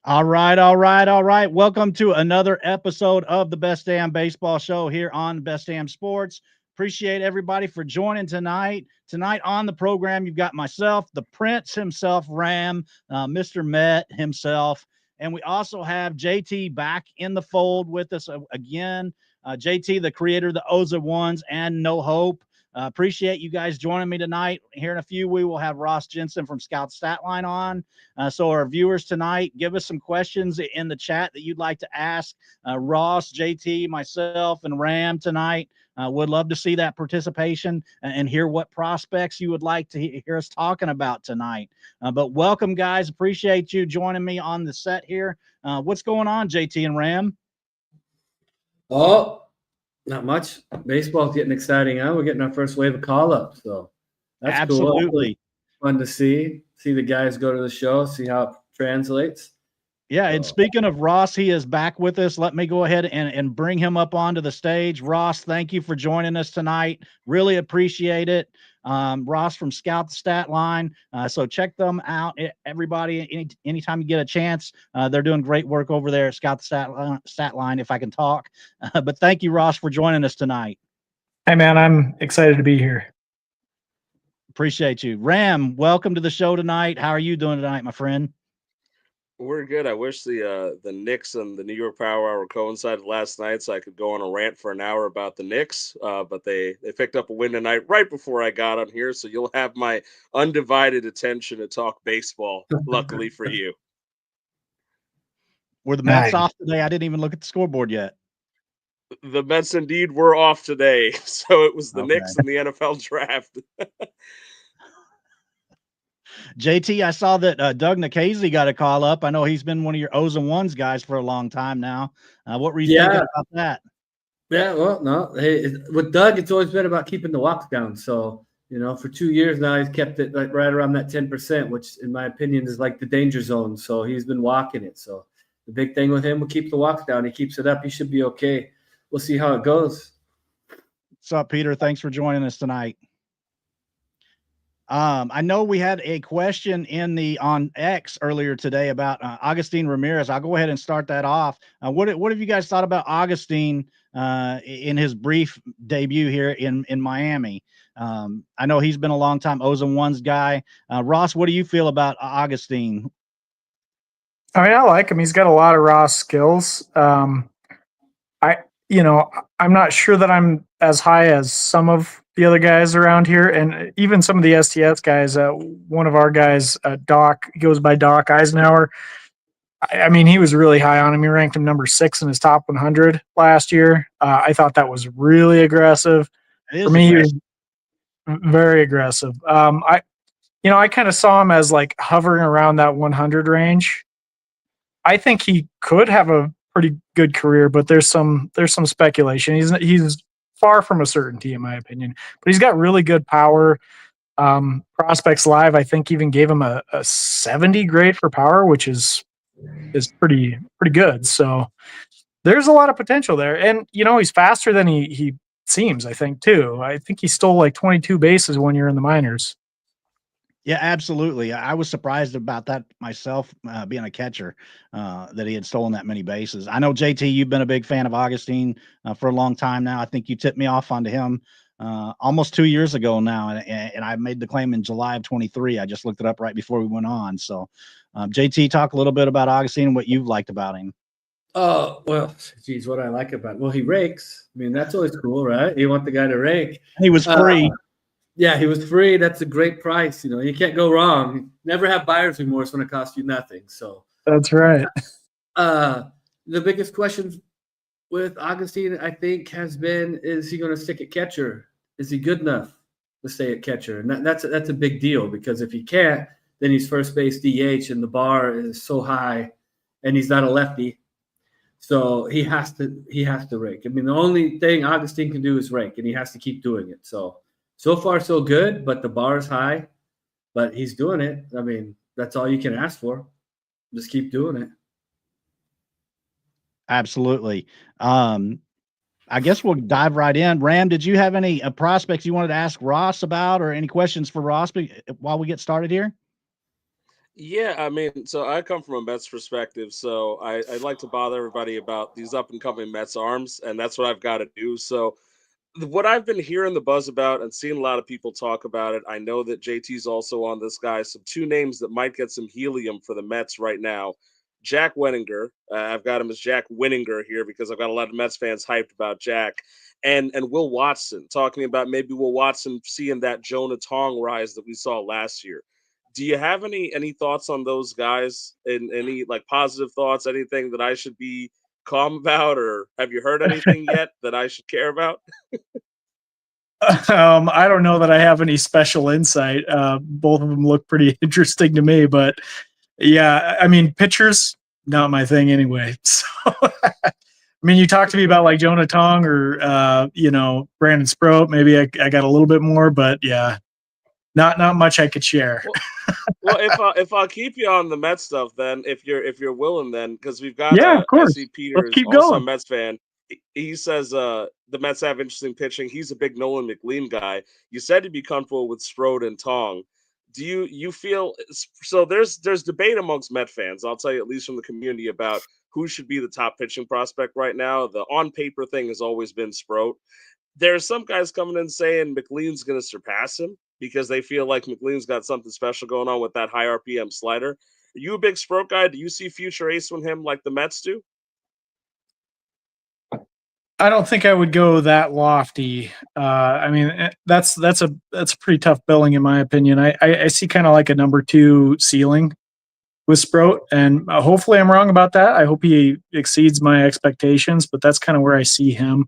All right, all right, all right. Welcome to another episode of the Best Damn Baseball Show here on Best Damn Sports. Appreciate everybody for joining tonight. Tonight on the program, you've got myself, the Prince himself, Ram, Mr. Met himself, and we also have JT back in the fold with us again. JT, the creator of the Oza Ones and No Hope. Appreciate you guys joining me tonight. Here in a few, we will have Ross Jensen from Scout the Statline on. So our viewers tonight, give us some questions in the chat that you'd like to ask Ross, JT, myself, and Ram tonight. Would love to see that participation and hear what prospects you would like to hear us talking about tonight. But welcome, guys. Appreciate you joining me on the set here. What's going on, JT and Ram? Oh, not much. Baseball's getting exciting now. We're getting our first wave of call-ups, so that's absolutely cool. Fun to see the guys go to the show, see how it translates. Yeah, and speaking of Ross, he is back with us. Let me go ahead and bring him up onto the stage. Ross, thank you for joining us tonight. Really appreciate it. Ross from Scout the Statline. So check them out, everybody. Anytime you get a chance, they're doing great work over there at Scout the Statline, if I can talk. But thank you, Ross, for joining us tonight. Hey, man, I'm excited to be here. Appreciate you. Ram, welcome to the show tonight. How are you doing tonight, my friend? We're good. I wish the Knicks and the New York Power Hour coincided last night so I could go on a rant for an hour about the Knicks, but they picked up a win tonight right before I got on here, so you'll have my undivided attention to talk baseball, luckily for you. Were the Mets off today? I didn't even look at the scoreboard yet. The Mets indeed were off today, so it was the Knicks in the NFL draft. JT, I saw that Doug Nikhazy got a call up. I know he's been one of your O's and Ones guys for a long time now. What were you thinking about that? Yeah, well, no. Hey, with Doug, it's always been about keeping the walks down. So, for 2 years now, he's kept it like right around that 10%, which in my opinion is like the danger zone. So he's been walking it. So the big thing with him will keep the walks down. He keeps it up. He should be okay. We'll see how it goes. What's up, Peter? Thanks for joining us tonight. I know we had a question on X earlier today about Agustin Ramirez. I'll go ahead and start that off. What have you guys thought about Agustin in his brief debut here in Miami? I know he's been a long time O's and Ones guy. Ross, what do you feel about Agustin? I mean, I like him. He's got a lot of raw skills. I'm not sure that I'm as high as some of the other guys around here, and even some of the STS guys. One of our guys, Doc, goes by Doc Eisenhower. I mean, he was really high on him. He ranked him number 6 in his top 100 last year. I thought that was really aggressive. For me, he was very aggressive. I kind of saw him as like hovering around that 100 range. I think he could have a pretty good career, but there's some speculation. He's far from a certainty, in my opinion. But he's got really good power. Prospects Live, I think, even gave him a 70 grade for power, which is pretty good. So there's a lot of potential there. And, he's faster than he seems, I think, too. I think he stole like 22 bases 1 year in the minors. Yeah, absolutely. I was surprised about that myself, being a catcher, that he had stolen that many bases. I know, JT, you've been a big fan of Agustin for a long time now. I think you tipped me off onto him almost 2 years ago now, and I made the claim in July of 23. I just looked it up right before we went on. So, JT, talk a little bit about Agustin and what you've liked about him. Oh, well, geez, what I like about him. Well, he rakes. I mean, that's always cool, right? You want the guy to rake. He was free. Yeah, he was free. That's a great price. You can't go wrong. Never have buyer's remorse when it costs you nothing. So that's right. The biggest question with Agustin, I think, has been: is he going to stick at catcher? Is he good enough to stay at catcher? And that's a big deal, because if he can't, then he's first base DH, and the bar is so high, and he's not a lefty, so he has to rake. I mean, the only thing Agustin can do is rake, and he has to keep doing it. So far, so good, but the bar is high. But he's doing it. I mean, that's all you can ask for. Just keep doing it. Absolutely. I guess we'll dive right in. Ram, did you have any prospects you wanted to ask Ross about, or any questions for Ross while we get started here? Yeah, I mean, so I come from a Mets perspective, so I'd like to bother everybody about these up and coming Mets arms, and that's what I've got to do. So what I've been hearing the buzz about and seeing a lot of people talk about it, I know that JT's also on this guy. So two names that might get some helium for the Mets right now. Jack Wenninger. I've got him as Jack Winninger here because I've got a lot of Mets fans hyped about Jack. And Will Watson, talking about maybe Will Watson seeing that Jonah Tong rise that we saw last year. Do you have any thoughts on those guys and any like positive thoughts, anything that I should be calm about, or have you heard anything yet that I should care about? I don't know that I have any special insight. Both of them look pretty interesting to me, but yeah, I mean, pitchers, not my thing anyway. So, I mean, you talk to me about like Jonah Tong or, Brandon Sproat. Maybe I got a little bit more, but yeah, not much I could share. Well, if I'll keep you on the Mets stuff, then if you're willing, then because we've got Yeah, of course. Se Let's Peters, keep also a going. Mets fan. He says the Mets have interesting pitching. He's a big Nolan McLean guy. You said you'd be comfortable with Strode and Tong. Do you feel so? There's debate amongst Met fans. I'll tell you, at least from the community, about who should be the top pitching prospect right now. The on paper thing has always been Sproat. There's some guys coming in saying McLean's going to surpass him because they feel like McLean's got something special going on with that high RPM slider. Are you a big Sproat guy? Do you see future ace with him like the Mets do? I don't think I would go that lofty. I mean, that's a pretty tough billing in my opinion. I see kind of like a number 2 ceiling with Sproat, and hopefully I'm wrong about that. I hope he exceeds my expectations, but that's kind of where I see him.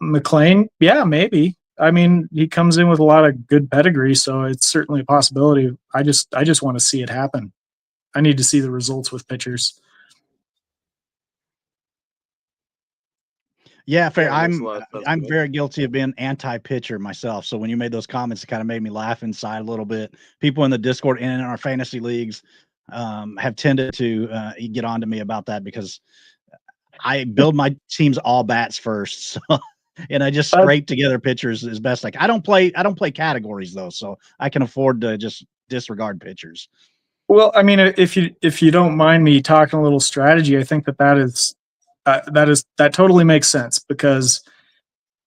McLean, yeah, maybe. I mean, he comes in with a lot of good pedigree, so it's certainly a possibility. I just want to see it happen. I need to see the results with pitchers. Yeah, fair. Yeah, it makes a lot of sense to I'm me. very guilty of being anti-pitcher myself. So when you made those comments, it kind of made me laugh inside a little bit. People in the Discord and in our fantasy leagues have tended to get on to me about that because I build my teams all bats first. So, and I just scrape together pitchers as best I don't play categories though, so I can afford to just disregard pitchers. Well, I mean, if you don't mind me talking a little strategy, I think that totally makes sense because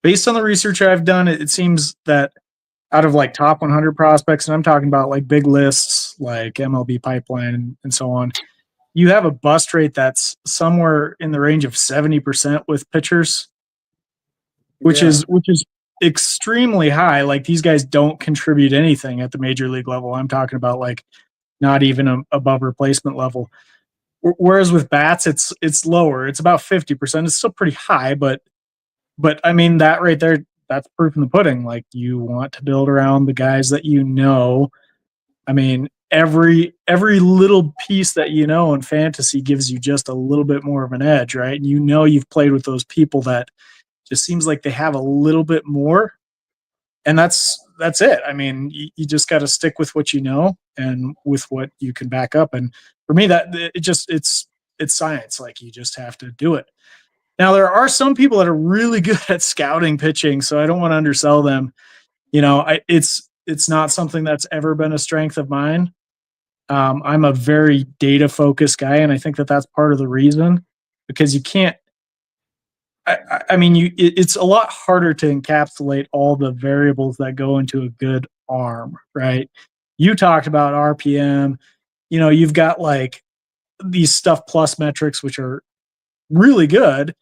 based on the research I've done, it seems that out of like top 100 prospects, and I'm talking about like big lists like MLB Pipeline and so on, you have a bust rate that's somewhere in the range of 70% with pitchers, which is extremely high. Like these guys don't contribute anything at the major league level. I'm talking about like not even above replacement level. Whereas with bats, it's lower. It's about 50%. It's still pretty high, but I mean that right there, that's proof in the pudding. Like you want to build around the guys that you know. I mean, every little piece that you know in fantasy gives you just a little bit more of an edge, right? And you know you've played with those people that just seems like they have a little bit more, and that's it. I mean, you just got to stick with what you know and with what you can back up. And for me, that it's science. Like you just have to do it. Now there are some people that are really good at scouting pitching, so I don't want to undersell them. You know, it's not something that's ever been a strength of mine. I'm a very data focused guy, and I think that that's part of the reason because you can't. I mean, it's a lot harder to encapsulate all the variables that go into a good arm, right? You talked about RPM. You know, you've got like these stuff plus metrics, which are really good.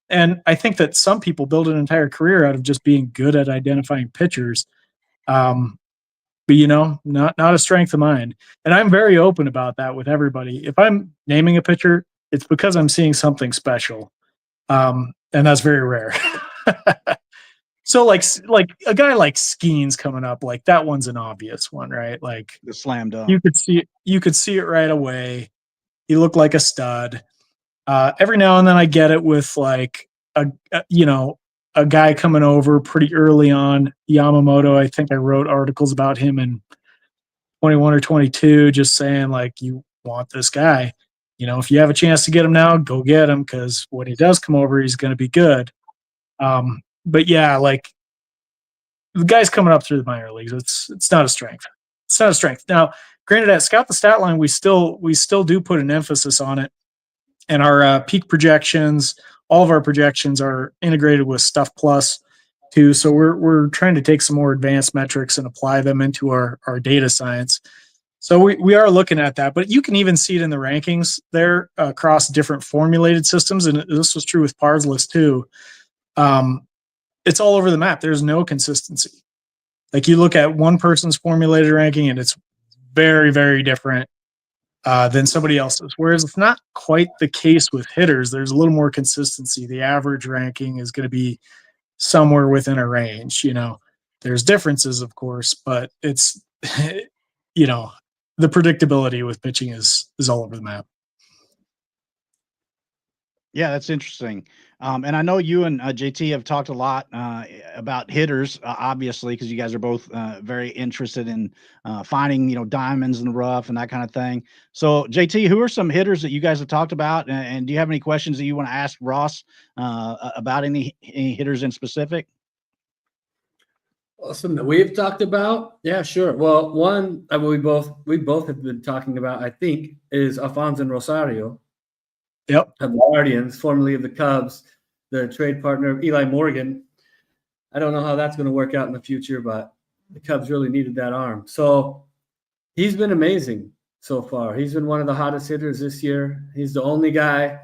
And I think that some people build an entire career out of just being good at identifying pitchers. But you know, not a strength of mine. And I'm very open about that with everybody. If I'm naming a pitcher, it's because I'm seeing something special. And that's very rare. So like a guy like Skeens coming up, like that one's an obvious one, right? Like The slam dunk. you could see it right away. He looked like a stud. Every now and then I get it with like a guy coming over pretty early on, Yamamoto. I think I wrote articles about him in 21 or 22, just saying like, you want this guy. You know, if you have a chance to get him now, go get him because when he does come over, he's going to be good. But yeah, like the guys coming up through the minor leagues, it's not a strength. It's not a strength. Now, granted, at Scout the Statline, we still do put an emphasis on it, and our peak projections, all of our projections are integrated with Stuff Plus too. So we're trying to take some more advanced metrics and apply them into our data science. So we are looking at that, but you can even see it in the rankings there across different formulated systems, and this was true with PARSlist too. It's all over the map. There's no consistency. Like you look at one person's formulated ranking, and it's very, very different than somebody else's. Whereas it's not quite the case with hitters. There's a little more consistency. The average ranking is going to be somewhere within a range. There's differences, of course, but it's the predictability with pitching is all over the map. Yeah, that's interesting. And I know you and JT have talked a lot about hitters, obviously, because you guys are both very interested in finding, diamonds in the rough and that kind of thing. So, JT, who are some hitters that you guys have talked about? And do you have any questions that you want to ask Ross about any hitters in specific? Awesome that we've talked about. Yeah, sure. Well, one we both have been talking about, I think, is Alfonsin Rosario. Yep. Of the Guardians, formerly of the Cubs, the trade partner of Eli Morgan. I don't know how that's going to work out in the future, but the Cubs really needed that arm. So he's been amazing so far. He's been one of the hottest hitters this year. He's the only guy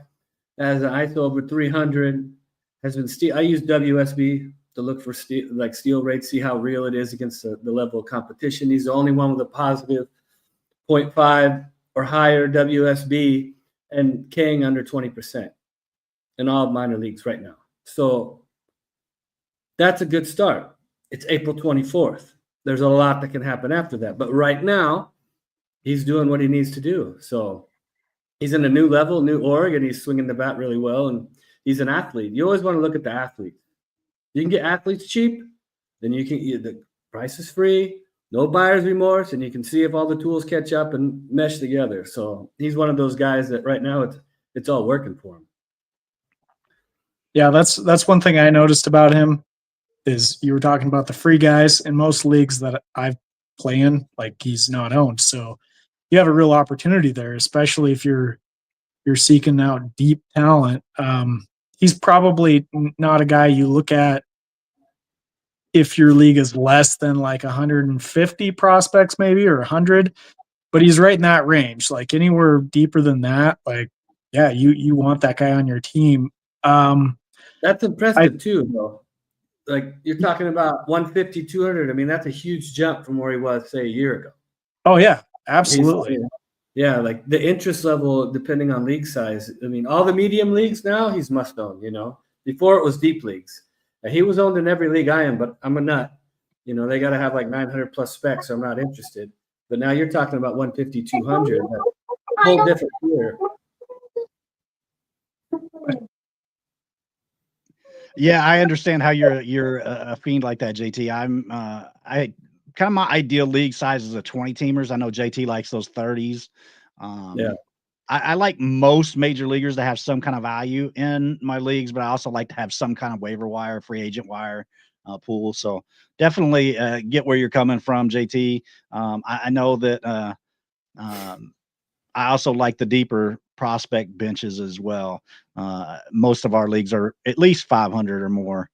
that has an ISO over 300. Has been I use WSB to look for steal rate, see how real it is against the level of competition. He's the only one with a positive 0.5 or higher WSB and King under 20% in all minor leagues right now. So that's a good start. It's April 24th. There's a lot that can happen after that. But right now, he's doing what he needs to do. So he's in a new level, new org, and he's swinging the bat really well. And he's an athlete. You always want to look at the athlete. You can get athletes cheap, then the price is free, no buyer's remorse, and you can see if all the tools catch up and mesh together. So he's one of those guys that right now it's all working for him. Yeah, that's one thing I noticed about him is you were talking about the free guys in most leagues that I play in, like he's not owned. So you have a real opportunity there, especially if you're seeking out deep talent. He's probably not a guy you look at if your league is less than like 150 prospects maybe or 100, but he's right in that range. Like anywhere deeper than that, like, yeah, you want that guy on your team. That's impressive too, though. Like you're talking about 150, 200. I mean, that's a huge jump from where he was, say, a year ago. Oh, yeah, absolutely. Yeah, like the interest level, depending on league size. I mean, all the medium leagues now, he's must own, Before it was deep leagues. And he was owned in every league I am, but I'm a nut. They got to have like 900 plus specs, so I'm not interested. But now you're talking about 150, 200. That's a whole different tier. Yeah, I understand how you're a fiend like that, JT. I kind of my ideal league size is a 20 teamers. I know JT likes those 30s. Yeah. I like most major leaguers to have some kind of value in my leagues, but I also like to have some kind of waiver wire, free agent wire pool. So definitely get where you're coming from, JT. I know that I also like the deeper prospect benches as well. Most of our leagues are at least 500 or more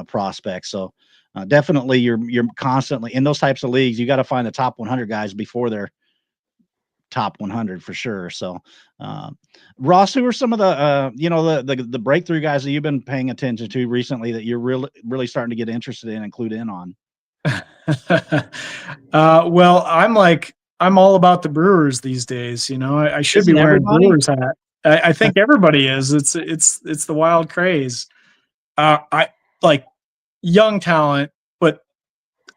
prospects. So definitely you're constantly in those types of leagues. You got to find the top 100 guys before they're top 100 for sure. So Ross, who are some of the the breakthrough guys that you've been paying attention to recently that you're really starting to get interested in and clued in on? Well, I'm all about the Brewers these days. I should Isn't be wearing everybody? Brewers hat. I think everybody is. It's the wild craze. I like young talent, but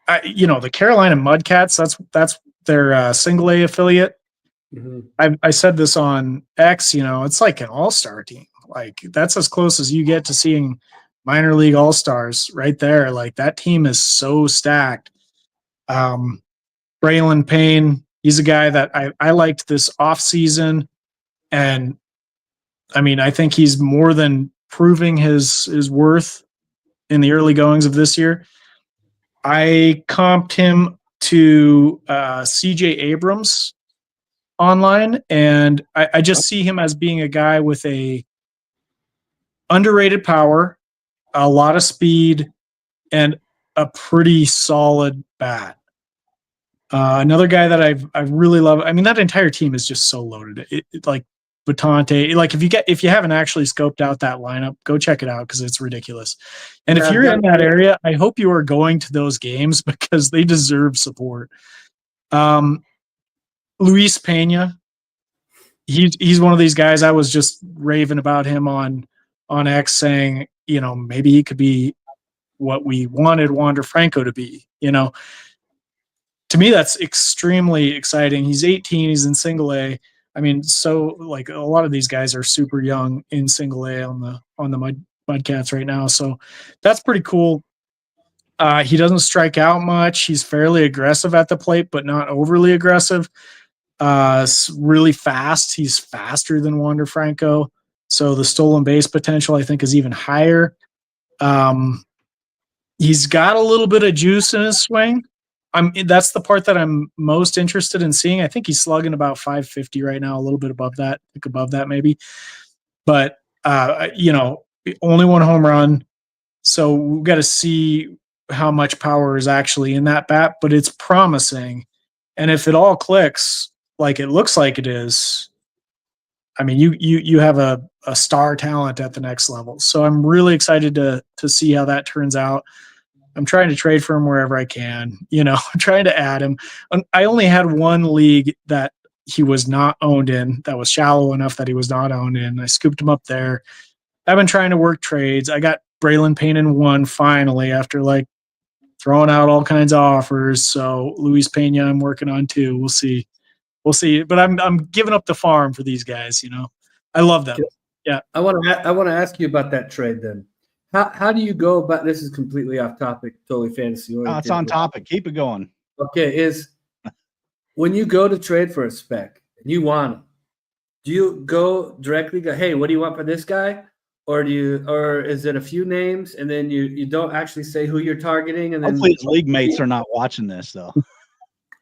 the Carolina Mudcats. That's their single A affiliate. Mm-hmm. I said this on X. It's like an all-star team. Like that's as close as you get to seeing minor league all-stars right there. Like that team is so stacked. Braylon Payne, he's a guy that I liked this offseason. And I mean, I think he's more than proving his worth in the early goings of this year. I comped him to CJ Abrams online, and I just see him as being a guy with a underrated power, a lot of speed, and a pretty solid bat. Another guy that I really love. I mean, that entire team is just so loaded. Like Batante, like if you haven't actually scoped out that lineup, go check it out because it's ridiculous. And if you're in that area, I hope you are going to those games because they deserve support. Luis Pena, he's one of these guys. I was just raving about him on X, saying, you know, maybe he could be what we wanted Wander Franco to be. You know, to me, that's extremely exciting. He's 18. He's in single A. I mean, so like a lot of these guys are super young in single A on the Mudcats right now. So that's pretty cool. He doesn't strike out much. He's fairly aggressive at the plate, but not overly aggressive. Really fast. He's faster than Wander Franco. So the stolen base potential, I think, is even higher. He's got a little bit of juice in his swing. That's the part that I'm most interested in seeing. I think he's slugging about 550 right now, a little bit above that, I think above that maybe. But you know, only one home run. So we've got to see how much power is actually in that bat, but it's promising. And if it all clicks like it looks like it is, I mean, you have a star talent at the next level. So I'm really excited to see how that turns out. I'm trying to trade for him wherever I can, you know, trying to add him. I only had one league that he was not owned in, that was shallow enough that he was not owned in. I scooped him up there. I've been trying to work trades. I got Braylon Payne in one finally after like throwing out all kinds of offers. So Luis Pena I'm working on too. We'll see. But I'm giving up the farm for these guys, you know. I love them. Yeah. I want to ask you about that trade then. How do you go about this? Is completely off topic, totally fantasy. It's on topic. Keep it going. Okay, is when you go to trade for a spec and you want him, do you go directly go, hey, what do you want for this guy? Or is it a few names and then you don't actually say who you're targeting? And then hopefully his league mates are not watching this though.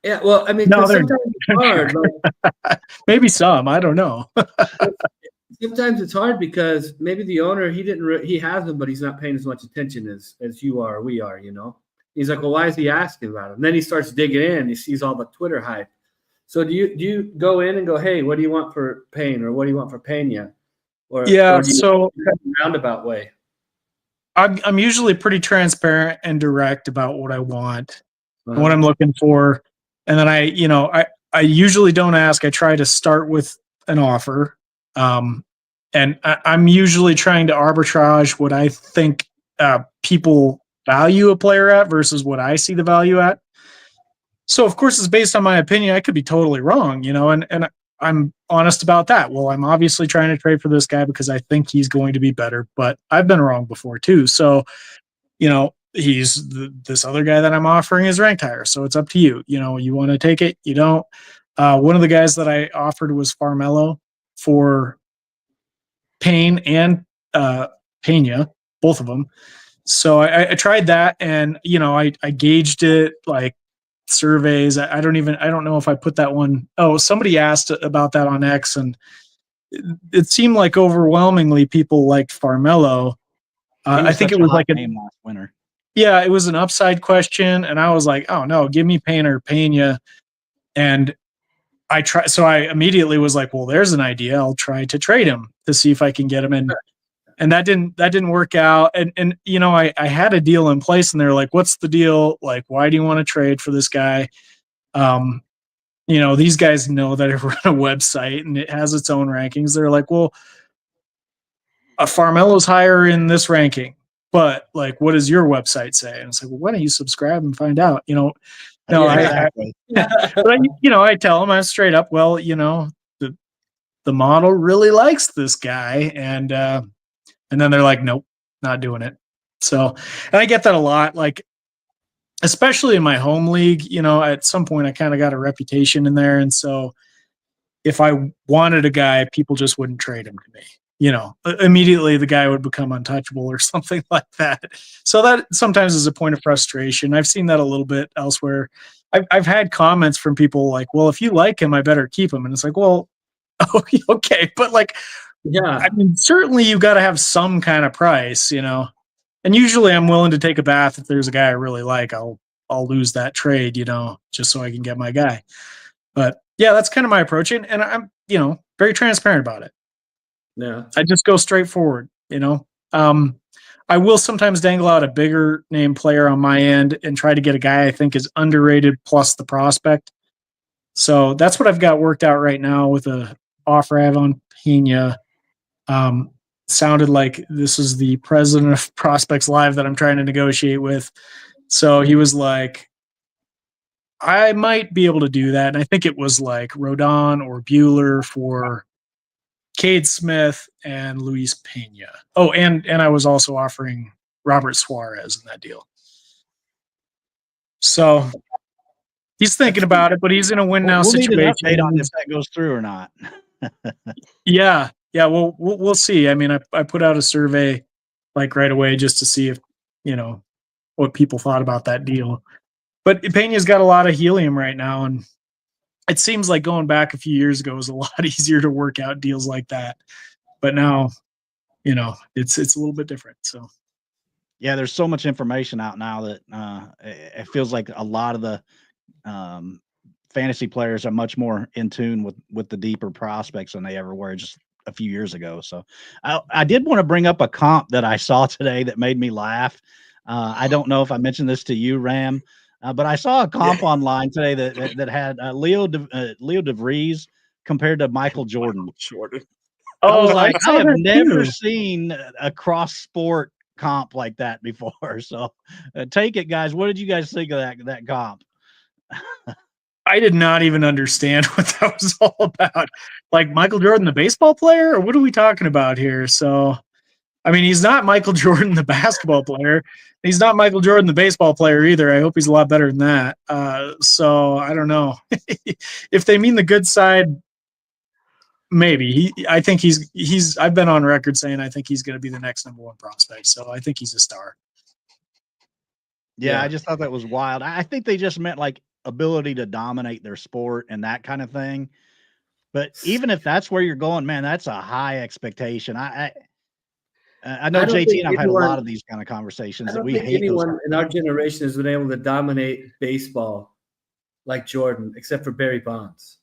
Yeah, well, I mean, no, sometimes it's hard. Like, maybe some, I don't know. Sometimes it's hard because maybe the owner, he has them, but he's not paying as much attention as you are or we are, you know. He's like, well, why is he asking about him? And then he starts digging in. He sees all the Twitter hype. So do you go in and go, hey, what do you want for Payne or what do you want for Pena? Or do you so roundabout way? I'm usually pretty transparent and direct about what I want, and what I'm looking for, and then I usually don't ask. I try to start with an offer. And I'm usually trying to arbitrage what I think people value a player at versus what I see the value at. So, of course, it's based on my opinion. I could be totally wrong, you know, and I'm honest about that. Well, I'm obviously trying to trade for this guy because I think he's going to be better, but I've been wrong before too. So, you know, this other guy that I'm offering is ranked higher. So it's up to you. You know, you want to take it, you don't. One of the guys that I offered was Farmello for Payne and Pena, both of them. So I tried that, and you know, I gauged it like surveys. I don't know if I put that one. Oh, somebody asked about that on X, and it seemed like overwhelmingly people liked Farmello. I think it was like name last winter. Yeah, it was an upside question, and I was like, oh no, give me Payne or Pena, and so I immediately was like, well, there's an idea. I'll try to trade him to see if I can get him in. And that didn't work out. And you know, I had a deal in place and they're like, what's the deal? Like, why do you want to trade for this guy? You know, these guys know that I run a website and it has its own rankings. They're like, well, Farmello's higher in this ranking, but like, what does your website say? And it's like, well, why don't you subscribe and find out, you know? No, yeah, exactly. I tell them, I'm straight up, well, you know, the model really likes this guy. And then they're like, nope, not doing it. So, and I get that a lot, like, especially in my home league, you know, at some point I kind of got a reputation in there. And so if I wanted a guy, people just wouldn't trade him to me. You know, immediately the guy would become untouchable or something like that. So that sometimes is a point of frustration. I've seen that a little bit elsewhere. I've had comments from people like, well, if you like him, I better keep him. And it's like, well, okay. But like, Yeah. I mean, certainly you got to have some kind of price, you know, and usually I'm willing to take a bath. If there's a guy I really like, I'll lose that trade, you know, just so I can get my guy. But yeah, that's kind of my approach. And I'm, you know, very transparent about it. Yeah. I just go straight forward, you know. I will sometimes dangle out a bigger name player on my end and try to get a guy I think is underrated plus the prospect. So that's what I've got worked out right now with a offer I have on Pena. Sounded like this is the president of Prospects Live that I'm trying to negotiate with. So he was like, I might be able to do that. And I think it was like Rodon or Bueller for Cade Smith and Luis Pena. Oh, and I was also offering Robert Suarez in that deal. So he's thinking about it, but he's in a win now situation. Need an update on if that goes through or not. Yeah. Well, we'll see. I mean, I put out a survey like right away just to see if, you know, what people thought about that deal. But Pena's got a lot of helium right now, and it seems like going back a few years ago was a lot easier to work out deals like that. But now, you know, it's a little bit different. So, yeah, there's so much information out now that it feels like a lot of the fantasy players are much more in tune with the deeper prospects than they ever were just a few years ago. So I did want to bring up a comp that I saw today that made me laugh. I don't know if I mentioned this to you, Ram. But I saw a comp online today that had Leo de Vries compared to Michael Jordan. I was like, I have never seen a cross sport comp like that before. So take it, guys. What did you guys think of that comp? I did not even understand what that was all about. Like Michael Jordan, the baseball player, or what are we talking about here? So, I mean, he's not Michael Jordan, the basketball player. He's not Michael Jordan, the baseball player either. I hope he's a lot better than that. So I don't know. If they mean the good side, maybe. I think he's. I've been on record saying I think he's going to be the next number one prospect. So I think he's a star. Yeah, I just thought that was wild. I think they just meant like ability to dominate their sport and that kind of thing. But even if that's where you're going, man, that's a high expectation. I know JT and I've had a lot of these kind of conversations that we hate. Anyone in our generation has been able to dominate baseball like Jordan, except for Barry Bonds.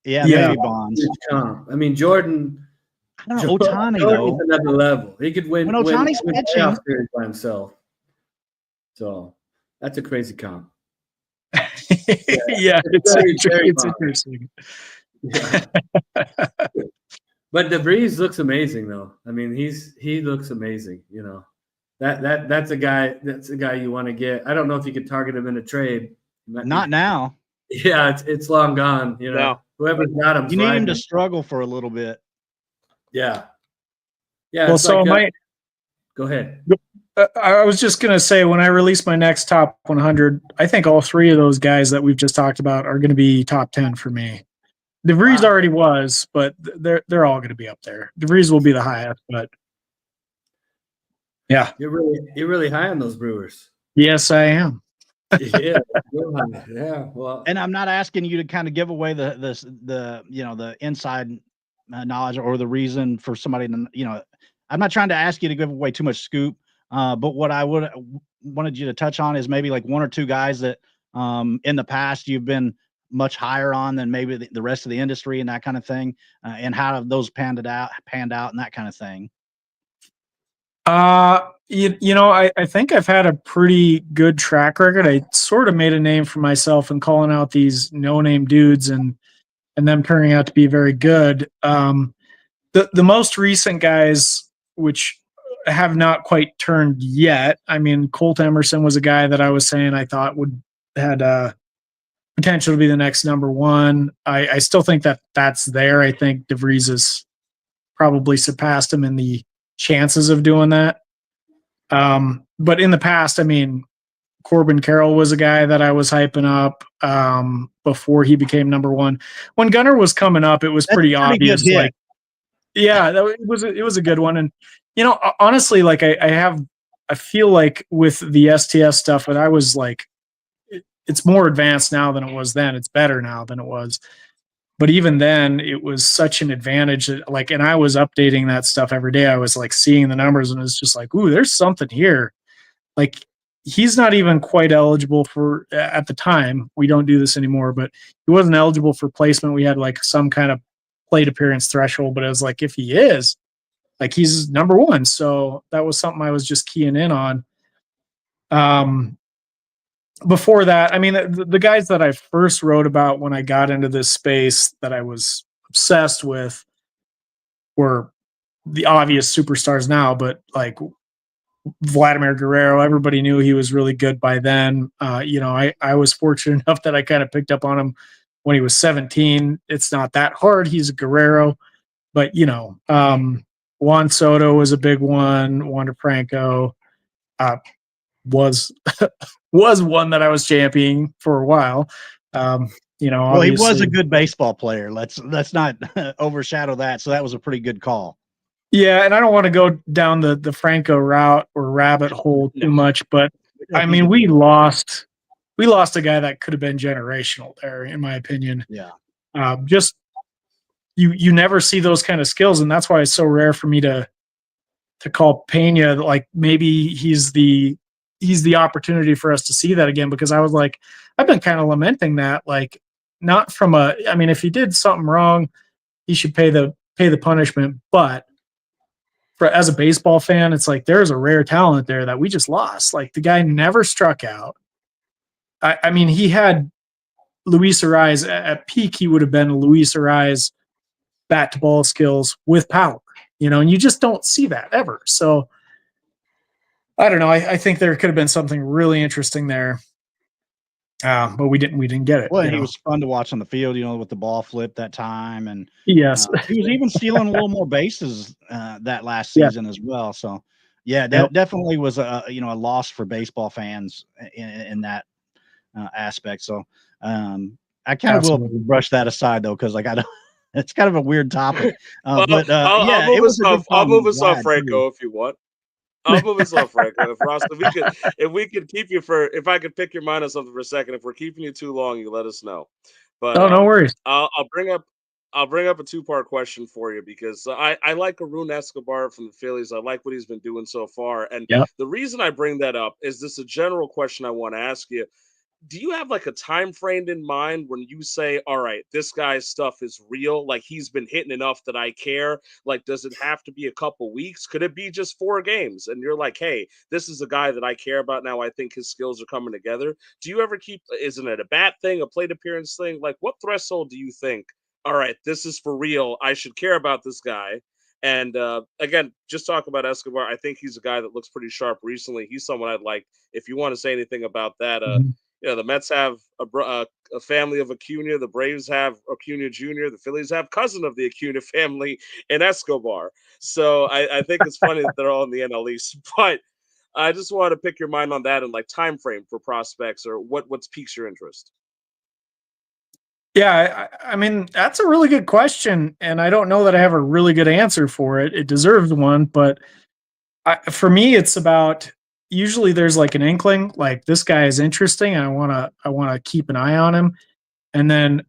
Yeah. Barry Bonds. I mean, Jordan. I don't know. Ohtani though, another level. He could win. When Ohtani's pitching by himself. So that's a crazy comp. Yeah, it's interesting. Yeah. But de Vries looks amazing, though. I mean, he looks amazing. You know, that's a guy. That's a guy you want to get. I don't know if you could target him in a trade. Not now. Yeah, it's long gone. You know, No. Whoever's got him, you need him to struggle for a little bit. Yeah. Well, so go ahead. I was just gonna say when I release my next top 100, I think all three of those guys that we've just talked about are going to be top 10 for me. De Vries already was, but they're all going to be up there. De Vries will be the highest, but yeah, you're really high on those Brewers. Yes, I am. Yeah, yeah. Well, and I'm not asking you to kind of give away the inside knowledge or the reason for somebody to, you know, I'm not trying to ask you to give away too much scoop. But what I wanted you to touch on is maybe like one or two guys that in the past you've been much higher on than maybe the rest of the industry and that kind of thing, and how have those panned out and that kind of thing. You know, I think I've had a pretty good track record. I sort of made a name for myself in calling out these no-name dudes and them turning out to be very good. The most recent guys, which have not quite turned yet. I mean, Colt Emerson was a guy that I was saying I thought had potential to be the next number one. I still think that's there. I think de Vries has probably surpassed him in the chances of doing that. But in the past, I mean, Corbin Carroll was a guy that I was hyping up before he became number one. When Gunnar was coming up, it was pretty obvious. Like, yeah, it was a good one. And you know, honestly, like I feel like with the STS stuff, and I was like, it's more advanced now than it was then. It's better now than it was. But even then, it was such an advantage that, like, and I was updating that stuff every day. I was like seeing the numbers, and it's just like, ooh, there's something here. Like, he's not even quite eligible for, at the time, we don't do this anymore, but he wasn't eligible for placement. We had like some kind of plate appearance threshold, but it was like, if he is, like, he's number one. So that was something I was just keying in on. Before that, I mean, the guys that I first wrote about when I got into this space that I was obsessed with were the obvious superstars now, but like Vladimir Guerrero, everybody knew he was really good by then. I was fortunate enough that I kind of picked up on him when he was 17. It's not that hard. He's a Guerrero, but Juan Soto was a big one. Wander Franco was one that I was championing for a while. Well, he was a good baseball player. Let's not overshadow that. So that was a pretty good call. Yeah, and I don't want to go down the Franco route or rabbit hole too much, but I mean, we lost a guy that could have been generational there, in my opinion. Yeah. Just you never see those kind of skills, and that's why it's so rare for me to call Pena, like, maybe he's the opportunity for us to see that again, because I was like, I've been kind of lamenting that, like, not from if he did something wrong, he should pay the punishment, but as a baseball fan, it's like, there's a rare talent there that we just lost. Like, the guy never struck out. I mean, he had Luis Ariz at peak. He would have been Luis Ariz bat to ball skills with power, and you just don't see that ever. So I don't know. I think there could have been something really interesting there. But we didn't get it. Well, he was fun to watch on the field, with the ball flip that time. And yes, he was even stealing a little more bases that last season as well. So yeah, that definitely was a loss for baseball fans in that aspect. So I kind of will brush that aside though, because it's kind of a weird topic. I'll move us off Franco if you want. I'll move us off, Franco. If Ross, if I could pick your mind on something for a second, if we're keeping you too long, you let us know. But no worries. I'll bring up a two-part question for you, because I like Aroon Escobar from the Phillies. I like what he's been doing so far, and the reason I bring that up is this a general question I want to ask you. Do you have like a time frame in mind when you say, all right, this guy's stuff is real? Like, he's been hitting enough that I care. Like, does it have to be a couple weeks? Could it be just 4 games? And you're like, hey, this is a guy that I care about now. I think his skills are coming together. Do you ever isn't it a bat thing, a plate appearance thing? Like, what threshold do you think, all right, this is for real, I should care about this guy? And again, just talk about Escobar. I think he's a guy that looks pretty sharp recently. He's someone I'd like, if you want to say anything about that, the Mets have a family of Acuna. The Braves have Acuna Jr. The Phillies have cousin of the Acuna family in Escobar. So I think it's funny that they're all in the NL East. But I just want to pick your mind on that and like time frame for prospects, or what's piques your interest. Yeah, I mean, that's a really good question, and I don't know that I have a really good answer for it. It deserves one, but for me, it's about, usually there's like an inkling, like, this guy is interesting and I want to keep an eye on him. And then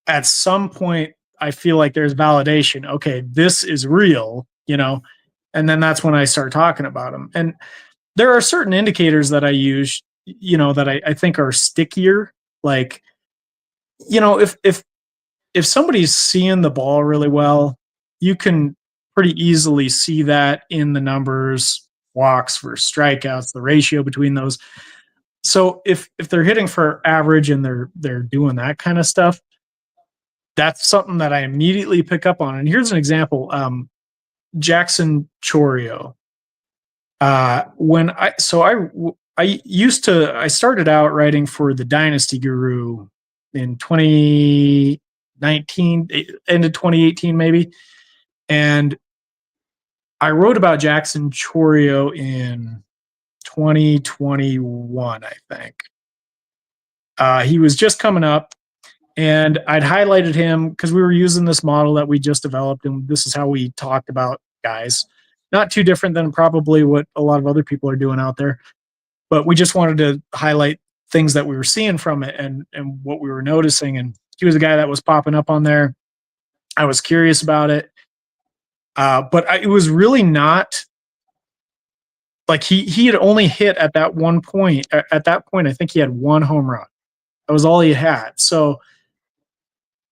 at some point I feel like there's validation. Okay, this is real, and then that's when I start talking about him. And there are certain indicators that I use, that I think are stickier. Like, if somebody's seeing the ball really well, you can pretty easily see that in the numbers, walks versus strikeouts, the ratio between those. So if they're hitting for average and they're doing that kind of stuff, that's something that I immediately pick up on. And here's an example. Jackson Chourio. When I started out writing for the Dynasty Guru in 2019, end of 2018 maybe, and I wrote about Jackson Chourio in 2021, I think. He was just coming up, and I'd highlighted him because we were using this model that we just developed, and this is how we talked about guys. Not too different than probably what a lot of other people are doing out there, but we just wanted to highlight things that we were seeing from it and what we were noticing. And he was a guy that was popping up on there. I was curious about it. But it was really not like he had only hit at that one point. At that point, I think he had one home run. That was all he had. So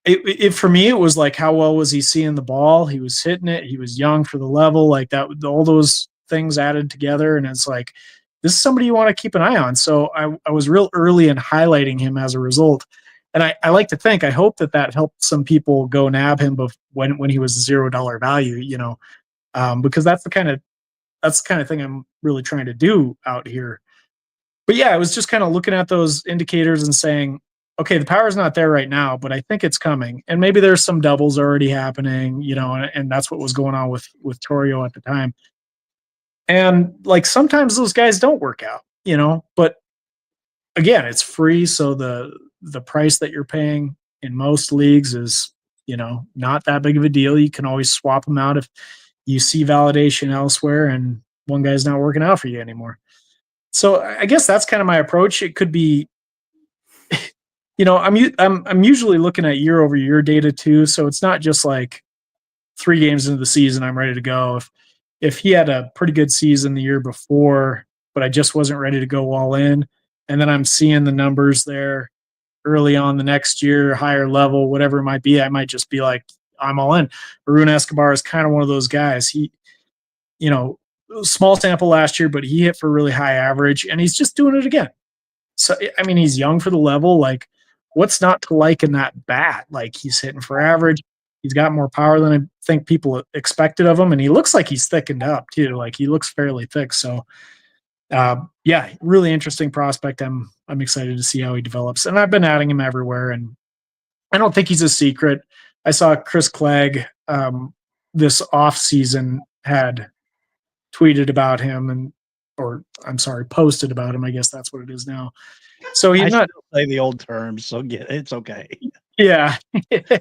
it for me, it was like, how well was he seeing the ball? He was hitting it. He was young for the level, like that. All those things added together, and it's like, this is somebody you want to keep an eye on. So I was real early in highlighting him as a result. And I like to think, I hope that helped some people go nab him when he was $0 value, because that's the kind of thing I'm really trying to do out here. But yeah, I was just kind of looking at those indicators and saying, okay, the power's not there right now, but I think it's coming. And maybe there's some doubles already happening, and that's what was going on with Torio at the time. And like sometimes those guys don't work out, but again, it's free. So the price that you're paying in most leagues is, not that big of a deal. You can always swap them out if you see validation elsewhere and one guy's not working out for you anymore. So I guess that's kind of my approach. It could be, I'm usually looking at year over year data too. So it's not just like 3 games into the season, I'm ready to go. If he had a pretty good season the year before, but I just wasn't ready to go all in, and then I'm seeing the numbers there early on the next year, higher level, whatever it might be, I might just be like, I'm all in. Aroon Escobar is kind of one of those guys. He, small sample last year, but he hit for really high average, and he's just doing it again. So, I mean, he's young for the level. Like, what's not to like in that bat? Like, he's hitting for average. He's got more power than I think people expected of him, and he looks like he's thickened up too. Like, he looks fairly thick. So, yeah, really interesting prospect. I'm excited to see how he develops, and I've been adding him everywhere. And I don't think he's a secret. I saw Chris Clegg this off season had tweeted about him posted about him. I guess that's what it is now. So he's not say the old terms, so it's okay. Yeah,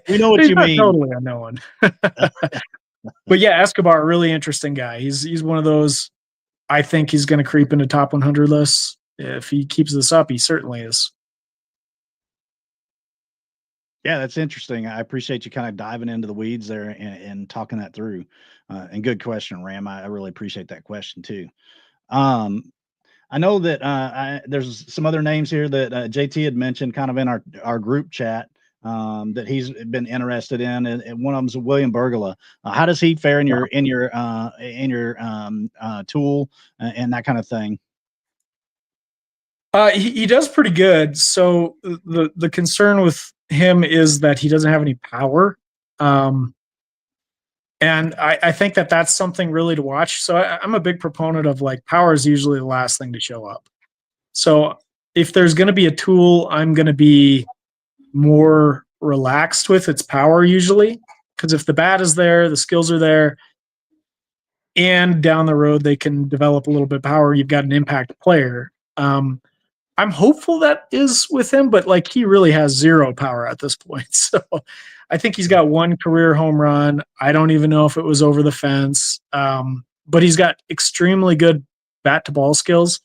we know what you mean. Totally unknown. But yeah, Escobar, really interesting guy. He's one of those. I think he's going to creep into top 100 lists if he keeps this up. He certainly is. Yeah, that's interesting. I appreciate you kind of diving into the weeds there and talking that through. And good question, Ram. I really appreciate that question too. I know that there's some other names here that JT had mentioned kind of in our group chat that he's been interested in, and one of them's William Bergola. How does he fare in your tool and that kind of thing? He does pretty good. So the concern with him is that he doesn't have any power. And I think that's something really to watch. So I'm a big proponent of, like, power is usually the last thing to show up. So if there's going to be a tool, I'm going to be more relaxed with its power usually, because if the bat is there, the skills are there, and down the road they can develop a little bit of power, you've got an impact player. I'm hopeful that is with him, but like, he really has zero power at this point. So I think he's got one career home run. I don't even know if it was over the fence, but he's got extremely good bat to ball skills.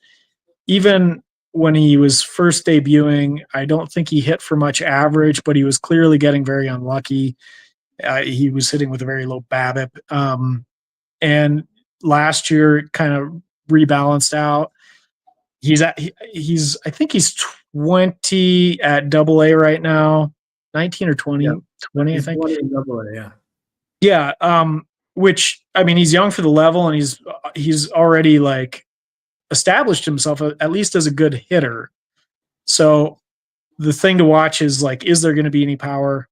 Even when he was first debuting, I don't think he hit for much average, but he was clearly getting very unlucky. He was hitting with a very low BABIP. And last year it kind of rebalanced out. I think he's 20 at AA right now, 19 or 20, Yeah. 20, I think. 20 in AA, yeah. Yeah. Which, I mean, he's young for the level, and he's already like established himself at least as a good hitter. So the thing to watch is, like, is there going to be any power?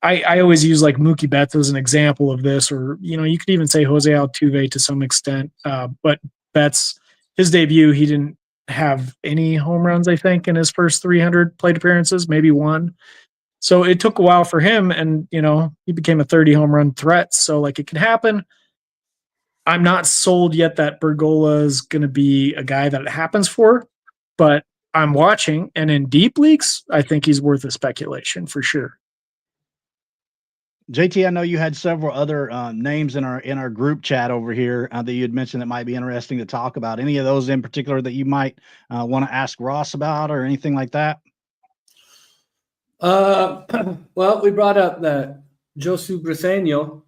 I always use like Mookie Betts as an example of this, or, you could even say Jose Altuve to some extent. But Betts, his debut, he didn't have any home runs, I think, in his first 300 plate appearances, maybe one. So it took a while for him, and, he became a 30 home run threat. So, like, it can happen. I'm not sold yet that Bergola is going to be a guy that it happens for, but I'm watching, and in deep leagues, I think he's worth a speculation for sure. JT, I know you had several other names in our group chat over here that you had mentioned that might be interesting to talk about. Any of those in particular that you might want to ask Ross about or anything like that? Well, we brought up the Josue Briceno.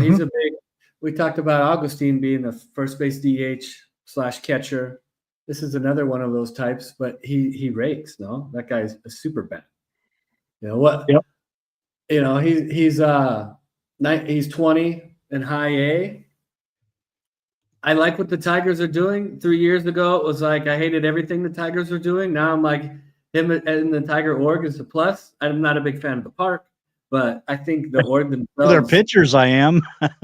He's a big. We talked about Agustin being a first base DH/catcher. This is another one of those types, but he rakes. No, that guy's a super bat. You know what? Yep. You know, he's 20 in high A. I like what the Tigers are doing. 3 years ago, it was like I hated everything the Tigers were doing. Now I'm like, him in the Tiger org is a plus. I'm not a big fan of the park, but I think the org themselves. Their pitchers, I am.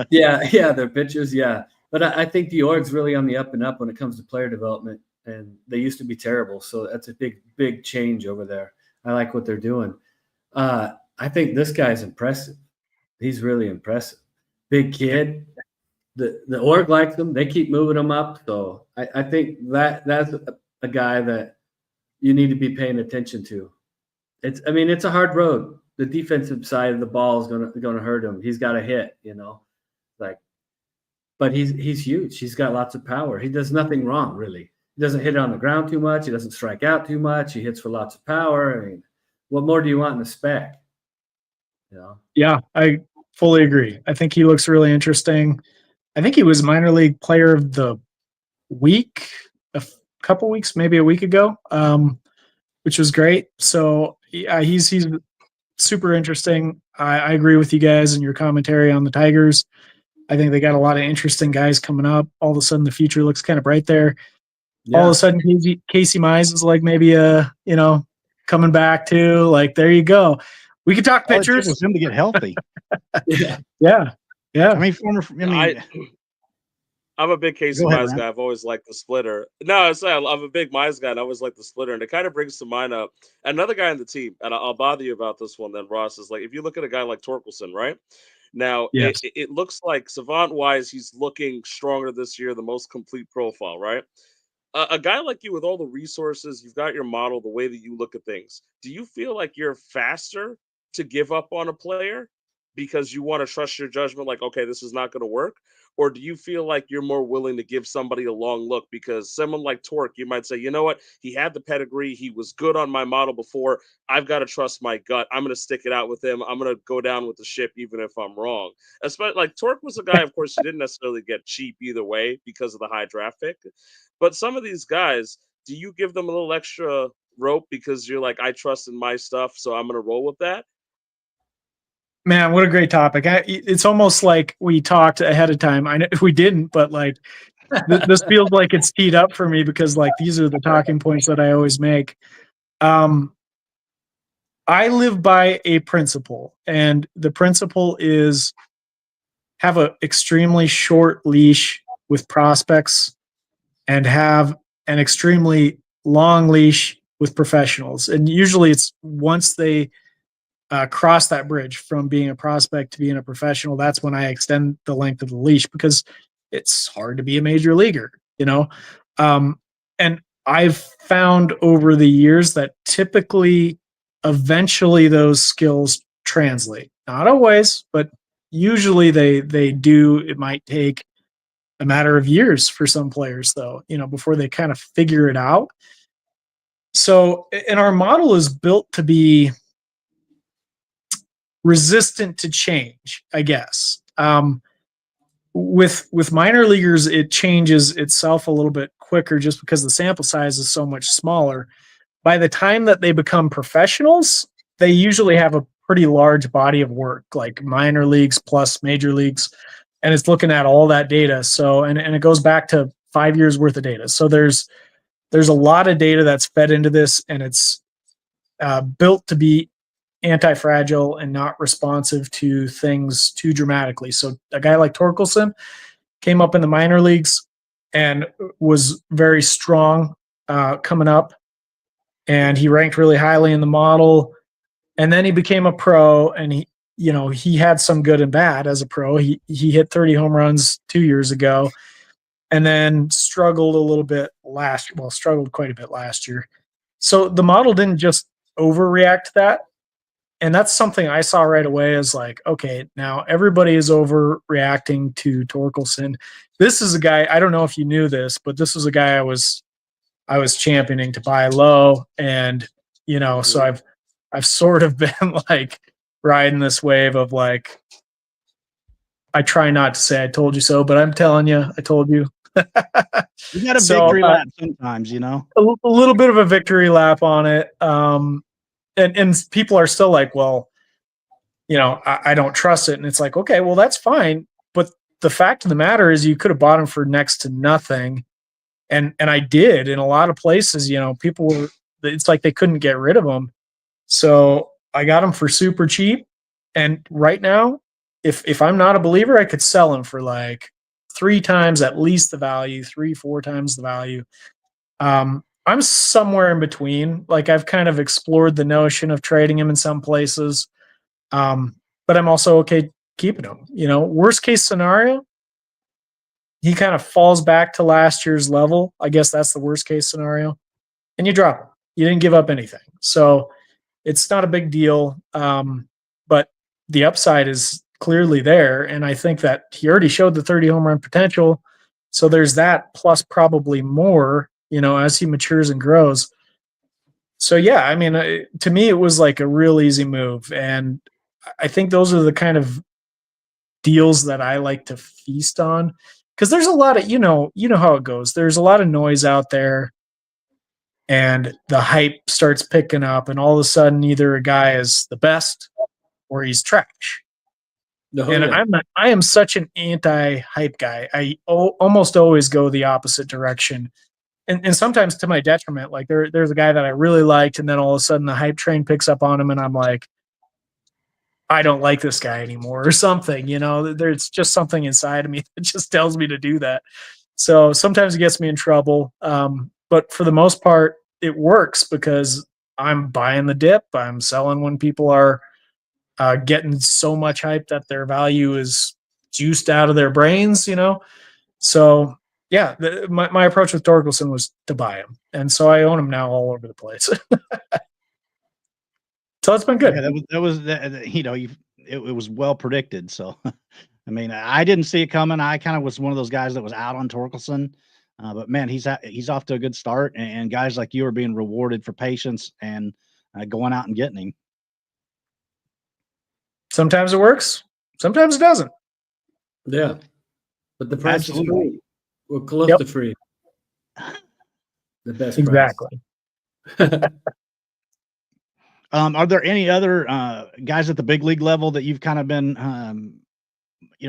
yeah, their pitchers, yeah. But I think the org's really on the up and up when it comes to player development, and they used to be terrible. So that's a big change over there. I like what they're doing. I think this guy's impressive. He's really impressive. Big kid. The org likes him. They keep moving him up. So I think that's a guy that you need to be paying attention to. It's a hard road. The defensive side of the ball is gonna hurt him. He's got to hit, but he's huge. He's got lots of power. He does nothing wrong, really. He doesn't hit it on the ground too much. He doesn't strike out too much. He hits for lots of power. I mean, what more do you want in a spec? Yeah, I fully agree. I think he looks really interesting. I think he was minor league player of the week a couple weeks, maybe a week ago, which was great. So yeah, he's super interesting. I agree with you guys and your commentary on the Tigers. I think they got a lot of interesting guys coming up. All of a sudden, the future looks kind of bright there. Yeah. All of a sudden, Casey Mize is like maybe coming back to, like, there you go. We could talk pitchers. For him to get healthy. Yeah. I'm a big Casey Mize guy. I've always liked the splitter. No, I'm a big Mize guy, and I always like the splitter. And it kind of brings to mind another guy on the team, and I'll bother you about this one then, Ross, is like, if you look at a guy like Torkelson, right? Now, yes. it looks like savant-wise, he's looking stronger this year, the most complete profile, right? A guy like you with all the resources, you've got your model, the way that you look at things. Do you feel like you're faster to give up on a player because you want to trust your judgment, like, okay, this is not going to work? Or do you feel like you're more willing to give somebody a long look? Because someone like Torque, you might say, you know what? He had the pedigree. He was good on my model before. I've got to trust my gut. I'm going to stick it out with him. I'm going to go down with the ship, even if I'm wrong. Especially, like, Torque was a guy, of course, you didn't necessarily get cheap either way because of the high draft pick. But some of these guys, do you give them a little extra rope because you're like, I trust in my stuff, so I'm going to roll with that? Man, what a great topic. It's almost like we talked ahead of time. I know if we didn't, but like this feels like it's teed up for me because like these are the talking points that I always make. I live by a principle, and the principle is have an extremely short leash with prospects and have an extremely long leash with professionals. And usually it's once they cross that bridge from being a prospect to being a professional, that's when I extend the length of the leash because it's hard to be a major leaguer, and I've found over the years that typically, eventually those skills translate. Not always, but usually they do. It might take a matter of years for some players, though, before they kind of figure it out. So, and our model is built to be resistant to change, I guess. With minor leaguers, it changes itself a little bit quicker just because the sample size is so much smaller. By the time that they become professionals, they usually have a pretty large body of work, like minor leagues plus major leagues, and it's looking at all that data. So, and it goes back to 5 years worth of data. So there's a lot of data that's fed into this, and it's built to be anti-fragile and not responsive to things too dramatically. So a guy like Torkelson came up in the minor leagues and was very strong coming up, and he ranked really highly in the model. And then he became a pro, and he had some good and bad as a pro. He hit 30 home runs 2 years ago, and then struggled quite a bit last year. So the model didn't just overreact to that. And that's something I saw right away as like, okay, now everybody is overreacting to Torkelson. This is a guy, I don't know if you knew this, but this was a guy I was championing to buy low. And, so I've sort of been like riding this wave of like, I try not to say I told you so, but I'm telling you, I told you. You got a victory lap sometimes, A little bit of a victory lap on it. And people are still like, well, I don't trust it. And it's like, okay, well, that's fine. But the fact of the matter is you could have bought him for next to nothing. And I did in a lot of places, people were, it's like they couldn't get rid of him. So I got him for super cheap. And right now, if I'm not a believer, I could sell him for like 3 times at least the value, 3-4 times the value. I'm somewhere in between. Like I've kind of explored the notion of trading him in some places. But I'm also okay keeping him. Worst case scenario, he kind of falls back to last year's level. I guess that's the worst case scenario. And you drop him. You didn't give up anything. So it's not a big deal. But the upside is clearly there. And I think that he already showed the 30 home run potential. So there's that plus probably more, as he matures and grows. So, yeah, I mean, to me, it was like a real easy move. And I think those are the kind of deals that I like to feast on, because there's a lot of, you know how it goes. There's a lot of noise out there and the hype starts picking up and all of a sudden either a guy is the best or he's trash. I am such an anti-hype guy. I almost always go the opposite direction. And sometimes to my detriment, like there's a guy that I really liked, and then all of a sudden the hype train picks up on him, and I'm like, I don't like this guy anymore or something. There's just something inside of me that just tells me to do that. So sometimes it gets me in trouble. But for the most part, it works because I'm buying the dip. I'm selling when people are getting so much hype that their value is juiced out of their brains, So yeah, my approach with Torkelson was to buy him. And so I own him now all over the place. So it's been good. Yeah, it was well predicted. So, I mean, I didn't see it coming. I kind of was one of those guys that was out on Torkelson. But man, he's off to a good start, and guys like you are being rewarded for patience and going out and getting him. Sometimes it works, sometimes it doesn't. Yeah, but the price is free. We're close to free. The best exactly. price. Are there any other guys at the big league level that you've kind of been,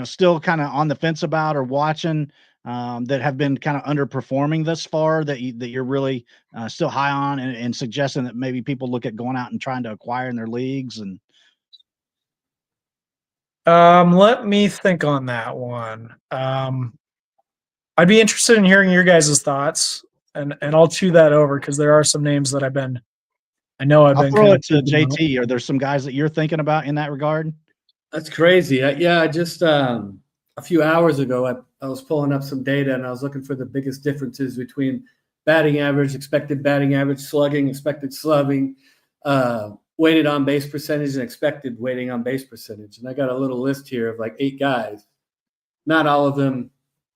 still kind of on the fence about or watching that have been kind of underperforming thus far that you're really still high on and suggesting that maybe people look at going out and trying to acquire in their leagues? And let me think on that one. I'd be interested in hearing your guys' thoughts, and I'll chew that over because there are some names that I've been throw it to JT. Are there some guys that you're thinking about in that regard? That's crazy. I just a few hours ago, I was pulling up some data and I was looking for the biggest differences between batting average, expected batting average, slugging, expected slugging, weighted on base percentage, and expected weighting on base percentage. And I got a little list here of like 8 guys. Not all of them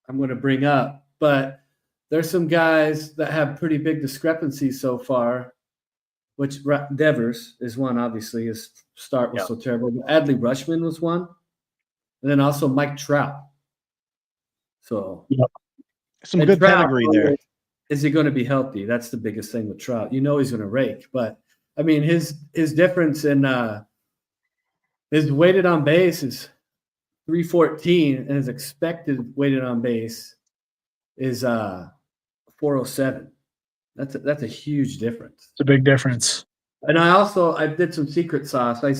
I'm going to bring up, but there's some guys that have pretty big discrepancies so far, which Devers is one, obviously. His start was so terrible. But Adley Rutschman was one. And then also Mike Trout. So some good pedigree there. Is he going to be healthy? That's the biggest thing with Trout. He's going to rake. But, I mean, his difference in his weighted on base is 314, and his expected weighted on base is 407. That's a huge difference. It's a big difference. And I did some secret sauce. I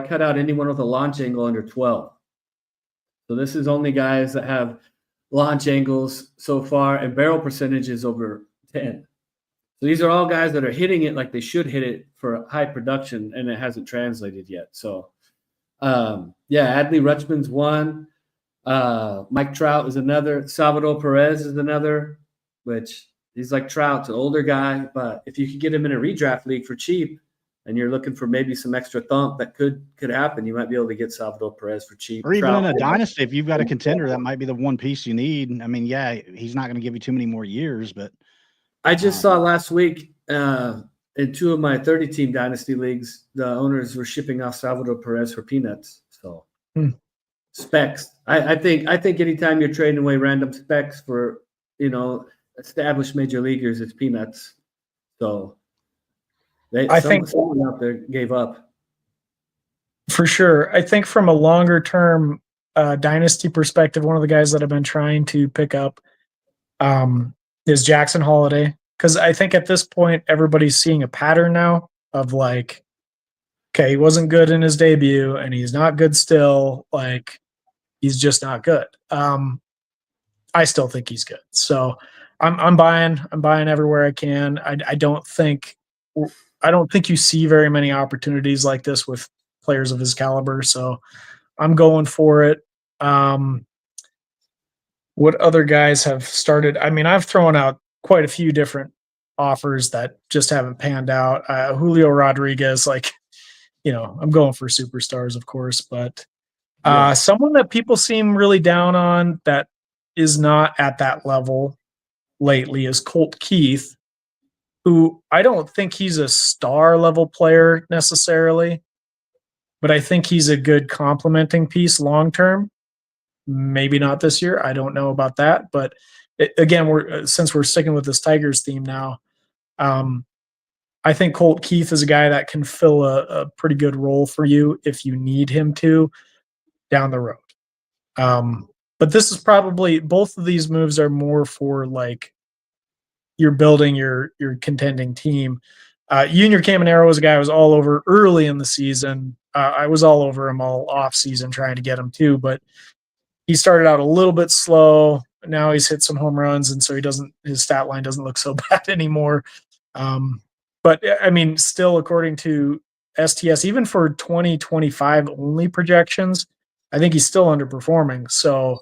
cut out anyone with a launch angle under 12. So this is only guys that have launch angles so far and barrel percentages over 10. So these are all guys that are hitting it like they should hit it for high production, and it hasn't translated yet. So, Adley Rutschman's one. Mike Trout is another. Salvador Perez is another, which he's like Trout's an older guy, but if you could get him in a redraft league for cheap, and you're looking for maybe some extra thump that could happen, you might be able to get Salvador Perez for cheap. Or even Trout, in a dynasty, if you've got a contender, that might be the one piece you need. I mean, yeah, he's not going to give you too many more years, but I just saw last week in 2 of my 30-team dynasty leagues, the owners were shipping off Salvador Perez for peanuts. So specs. I think anytime you're trading away random specs for, established major leaguers, it's peanuts. So someone out there gave up. For sure. I think from a longer term dynasty perspective, one of the guys that I've been trying to pick up is Jackson Holiday. Because I think at this point, everybody's seeing a pattern now of like, okay, he wasn't good in his debut and he's not good still. Like, he's just not good. I still think he's good. So I'm buying everywhere I can. I don't think you see very many opportunities like this with players of his caliber. So I'm going for it. What other guys have started? I mean, I've thrown out quite a few different offers that just haven't panned out. Julio Rodriguez, I'm going for superstars, of course, but someone that people seem really down on that is not at that level lately is Colt Keith, who I don't think he's a star level player necessarily, but I think he's a good complementing piece long term. Maybe not this year. I don't know about that, but since we're sticking with this Tigers theme now, I think Colt Keith is a guy that can fill a pretty good role for you if you need him to down the road. But this is probably, both of these moves are more for like you're building your contending team. Junior Caminero was a guy I was all over early in the season. I was all over him all off season trying to get him too, but he started out a little bit slow. Now he's hit some home runs, and so his stat line doesn't look so bad anymore. But I mean, still, according to STS, even for 2025 only projections, I think he's still underperforming. So,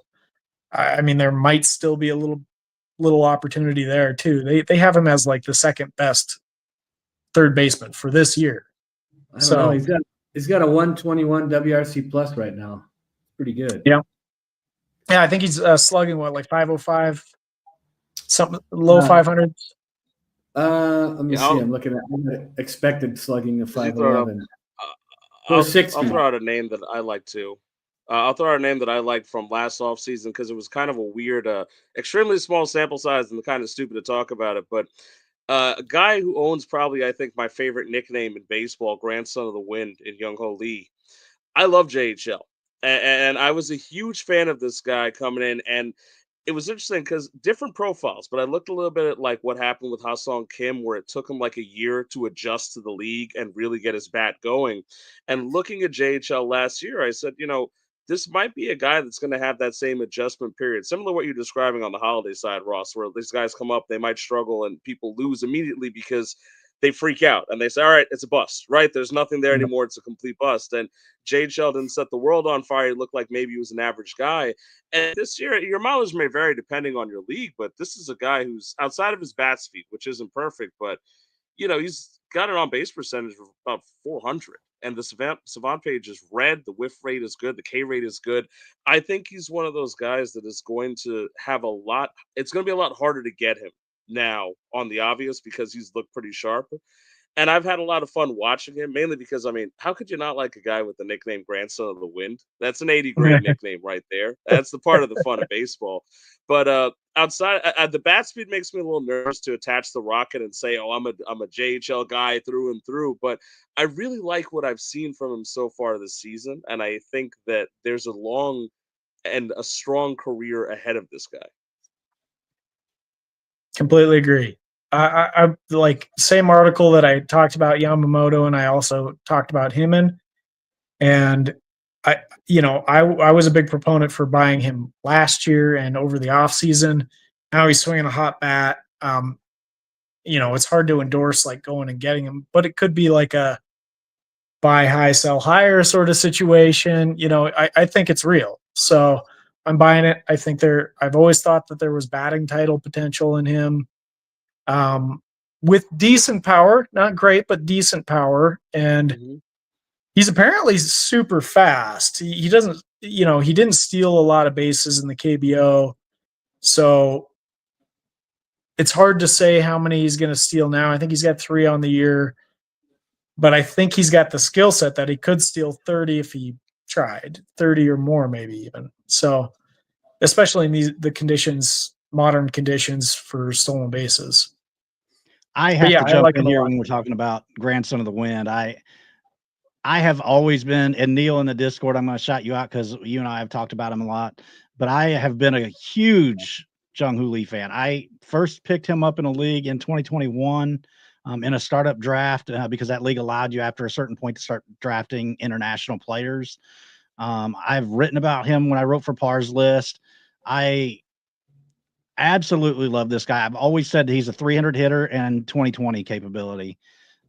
I mean, there might still be a little opportunity there too. They have him as like the second best third baseman for this year. I don't know. He's got a 121 WRC plus right now. Pretty good. Yeah. Yeah, I think he's slugging like 505, something low 500s. Let me see. I'm looking at expected slugging of 511. I'll throw out a name that I like too. I'll throw out a name that I liked from last offseason because it was kind of a weird, extremely small sample size and kind of stupid to talk about it. But a guy who owns probably, I think, my favorite nickname in baseball, Grandson of the Wind, in Jung-hoo Lee. I love JHL. And I was a huge fan of this guy coming in. And it was interesting because different profiles, but I looked a little bit at like what happened with Ha-Sung Kim, where it took him like a year to adjust to the league and really get his bat going. And looking at JHL last year, I said, this might be a guy that's going to have that same adjustment period, similar to what you're describing on the Holiday side, Ross, where these guys come up, they might struggle and people lose immediately because they freak out and they say, all right, it's a bust, right? There's nothing there anymore. It's a complete bust. And Jade Sheldon set the world on fire. He looked like maybe he was an average guy. And this year, your mileage may vary depending on your league, but this is a guy who's outside of his bat speed, which isn't perfect, but, he's got an on-base percentage of about 400. And the Savant page is red. The whiff rate is good. The K rate is good. I think he's one of those guys that is going to have it's going to be a lot harder to get him now on the obvious because he's looked pretty sharp. And I've had a lot of fun watching him, mainly because, how could you not like a guy with the nickname Grandson of the Wind? That's an 80 grade nickname right there. That's the part of the fun of baseball. But outside, the bat speed makes me a little nervous to attach the rocket and say, oh, I'm a JHL guy through and through. But I really like what I've seen from him so far this season. And I think that there's a long and a strong career ahead of this guy. Completely agree. I like same article that I talked about Yamamoto, and I also talked about him and I was a big proponent for buying him last year and over the off season. Now he's swinging a hot bat. It's hard to endorse like going and getting him, but it could be like a buy high, sell higher sort of situation. I think it's real. So I'm buying it. I think I've always thought that there was batting title potential in him. with decent power, not great, but decent power. And he's apparently super fast. He doesn't, he didn't steal a lot of bases in the KBO. So it's hard to say how many he's going to steal now. I think he's got 3 on the year, but I think he's got the skill set that he could steal 30 if he tried, 30 or more, maybe even. So, especially in the conditions, modern conditions for stolen bases. I have to jump in here when we're talking about grandson of the wind. I have always been, and Neil in the Discord, I'm going to shout you out because you and I have talked about him a lot, but I have been a huge Jung-hoo Lee fan. I first picked him up in a league in 2021 in a startup draft because that league allowed you after a certain point to start drafting international players. I've written about him when I wrote for PARSlist. I absolutely love this guy. I've always said he's a 300 hitter and 2020 capability.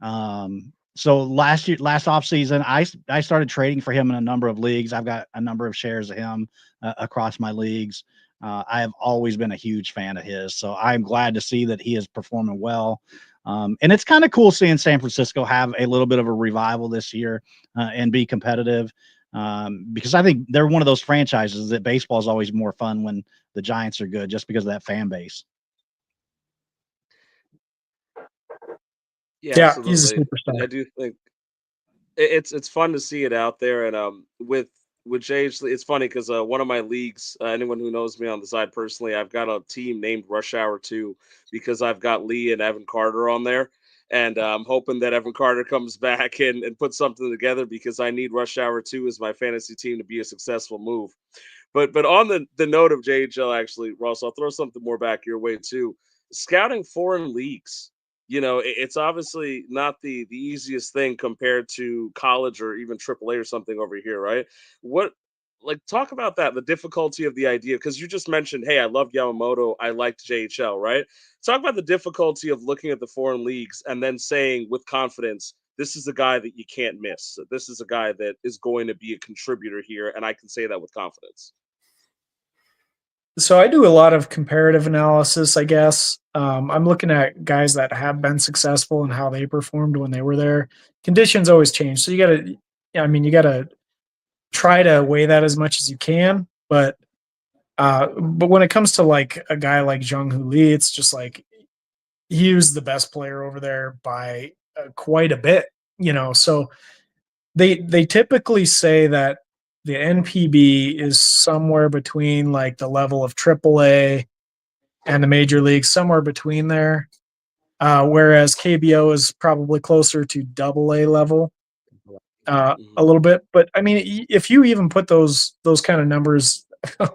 So last offseason, I started trading for him in a number of leagues. I've got a number of shares of him across my leagues. I have always been a huge fan of his. So I'm glad to see that he is performing well. And it's kind of cool seeing San Francisco have a little bit of a revival this year and be competitive because I think they're one of those franchises that baseball is always more fun when the Giants are good just because of that fan base. Yeah, he's a absolutely. superstar. I do think it's fun to see it out there, and with Jage, it's funny because one of my leagues, anyone who knows me on the side personally, I've got a team named Rush Hour 2 because I've got Lee and Evan Carter on there, and I'm hoping that Evan Carter comes back and puts something together because I need Rush Hour 2 as my fantasy team to be a successful move. But on the note of JHL, actually, Ross, I'll throw something more back your way too. Scouting foreign leagues, it's obviously not the easiest thing compared to college or even AAA or something over here, right? Talk about that, the difficulty of the idea, because you just mentioned, hey, I love Yamamoto, I liked JHL, right? Talk about the difficulty of looking at the foreign leagues and then saying with confidence, this is a guy that you can't miss. This is a guy that is going to be a contributor here, and I can say that with confidence. So I do a lot of comparative analysis, I guess. I'm looking at guys that have been successful and how they performed when they were there. Conditions always change. So you got to try to weigh that as much as you can. But when it comes to like a guy like Jung-hoo Lee, it's just like he was the best player over there by quite a bit, So they typically say that the NPB is somewhere between like the level of AAA and the major leagues, somewhere between there. Whereas KBO is probably closer to AA level a little bit. But I mean, if you even put those kind of numbers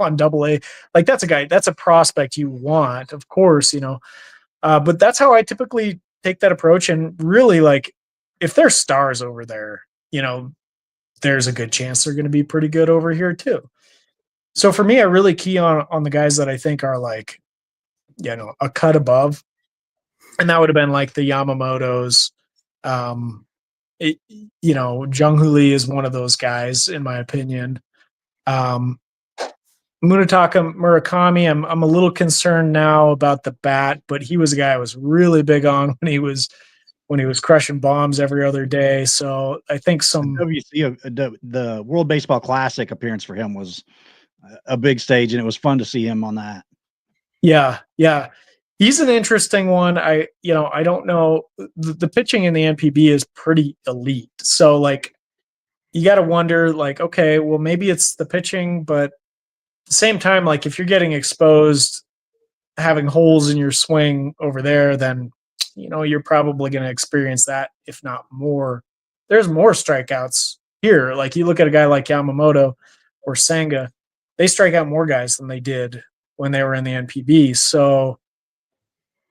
on AA, like that's a prospect you want, of course, but that's how I typically take that approach. And really, like, if there's stars over there, there's a good chance they're going to be pretty good over here too. So for me, I really key on the guys that I think are like, a cut above. And that would have been like the Yamamotos. Jung-hoo Lee is one of those guys, in my opinion. Munetaka Murakami, I'm a little concerned now about the bat, but he was a guy I was really big on when he was crushing bombs every other day. So I think the World Baseball Classic appearance for him was a big stage, and it was fun to see him on that. Yeah. He's an interesting one. I don't know. The pitching in the NPB is pretty elite. So like, you got to wonder like, okay, well maybe it's the pitching, but at the same time, like if you're getting exposed, having holes in your swing over there, then you're probably going to experience that, if not more. There's more strikeouts here. Like you look at a guy like Yamamoto or Senga, they strike out more guys than they did when they were in the NPB. So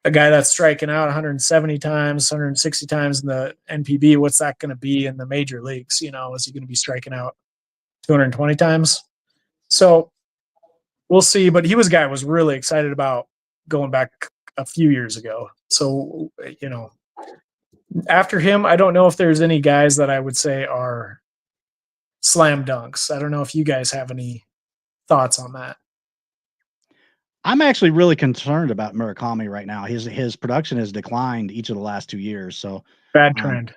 a guy that's striking out 170 times, 160 times in the NPB, what's that going to be in the major leagues? Is he going to be striking out 220 times? So we'll see. But he was a guy I was really excited about going back a few years ago. So, after him, I don't know if there's any guys that I would say are slam dunks. I don't know if you guys have any thoughts on that. I'm actually really concerned about Murakami right now. His production has declined each of the last 2 years. So Bad trend.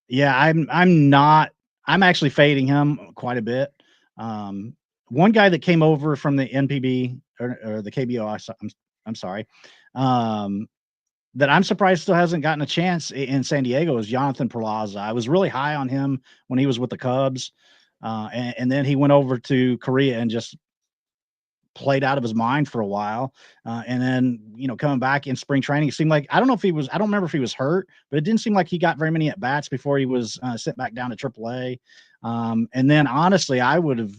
yeah, I'm actually fading him quite a bit. One guy that came over from the NPB or the KBO, I'm sorry, that I'm surprised still hasn't gotten a chance in San Diego is Yonathan Perlaza. I was really high on him when he was with the Cubs, and then he went over to Korea and just played out of his mind for a while. And then, coming back in spring training, it seemed like, I don't remember if he was hurt, but it didn't seem like he got very many at bats before he was sent back down to AAA. And then honestly, I would have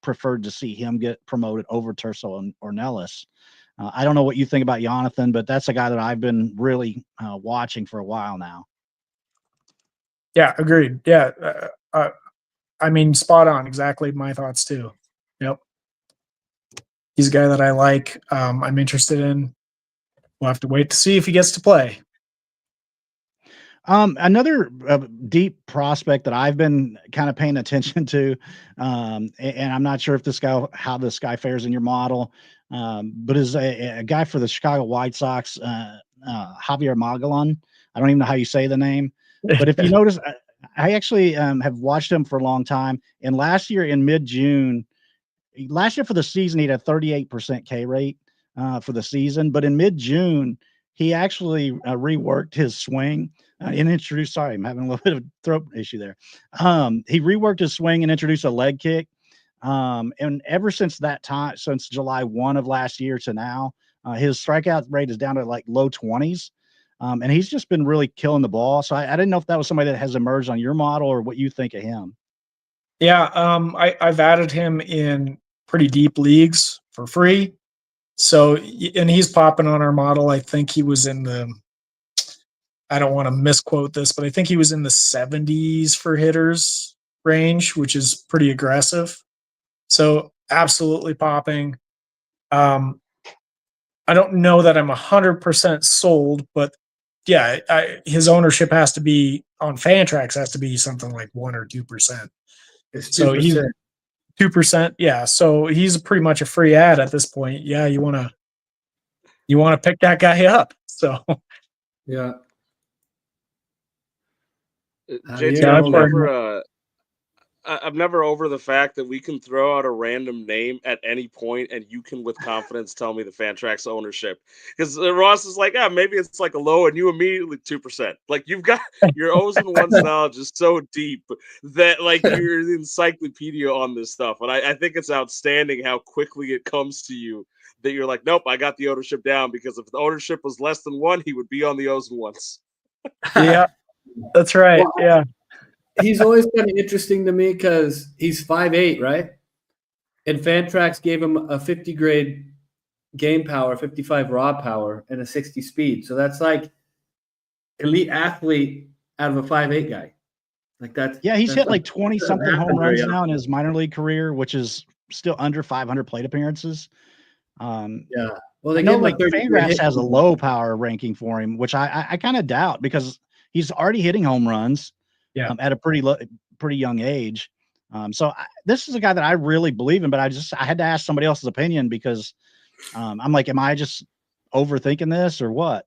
preferred to see him get promoted over Tercel or Nellis. I don't know what you think about Jonathan, but that's a guy that I've been really watching for a while now. Yeah, agreed. Yeah. I mean, spot on. Exactly my thoughts too. Yep. He's a guy that I like. I'm interested in. We'll have to wait to see if he gets to play. Another deep prospect that I've been kind of paying attention to, and I'm not sure if how this guy fares in your model, but is a guy for the Chicago White Sox, Javier Mogollon. I don't even know how you say the name, but if you notice, I actually have watched him for a long time. And last year in mid-June, for the season, he had a 38% K rate for the season. But in mid-June, he actually reworked his swing and introduced. Sorry, I'm having a little bit of throat issue there. He reworked his swing and introduced a leg kick. And ever since that time, since July 1 of last year to now, his strikeout rate is down to like low 20s. And he's just been really killing the ball. So I didn't know if that was somebody that has emerged on your model or what you think of him. Yeah, I've added him in pretty deep leagues for free. So, and he's popping on our model. I think he was in I don't want to misquote this, but I think he was in the 70s for hitters range, which is pretty aggressive. So absolutely popping. I don't know that I'm 100% sold, but yeah, his ownership has to be on Fantrax has to be something like 1 or 2%. It's 2%. So he's 2%. Yeah. So he's pretty much a free ad at this point. Yeah. You want to pick that guy up. So yeah. JT, I'm never over the fact that we can throw out a random name at any point and you can with confidence tell me the Fantrax ownership. Because Ross is like, maybe it's like a low and you immediately 2%. Like you've got your O's and ones knowledge is so deep that like you're the encyclopedia on this stuff. And I think it's outstanding how quickly it comes to you that you're like, nope, I got the ownership down, because if the ownership was less than 1, he would be on the O's and ones. Yeah, that's right. Well, yeah. He's always kind of interesting to me because he's 5'8", right? And Fantrax gave him a 50 grade game power, 55 raw power, and a 60 speed. So that's like elite athlete out of a 5'8" guy. Like that's he's hit like 20 something home runs now in his minor league career, which is still under 500 plate appearances. Yeah. Well, I know like Fangraphs has a low power ranking for him, which I kind of doubt because he's already hitting home runs. Yeah. At a pretty young age. So this is a guy that I really believe in, but I had to ask somebody else's opinion because I'm like, am I just overthinking this or what?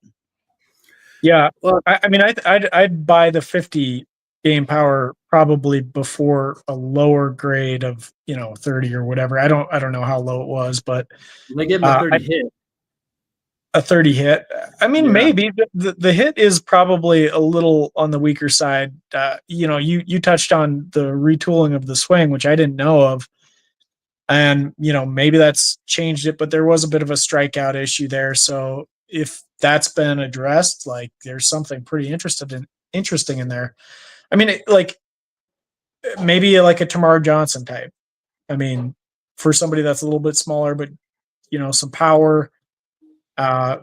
Yeah. Well, I mean, I'd buy the 50 game power probably before a lower grade of 30 or whatever. I don't know how low it was, but they gave him a 30 hit. A 30 hit. I mean, maybe the hit is probably a little on the weaker side. You touched on the retooling of the swing, which I didn't know of. And, maybe that's changed it, but there was a bit of a strikeout issue there. So if that's been addressed, like there's something pretty interesting in there. I mean, maybe like a Tamar Johnson type. I mean, for somebody that's a little bit smaller, but, some power. I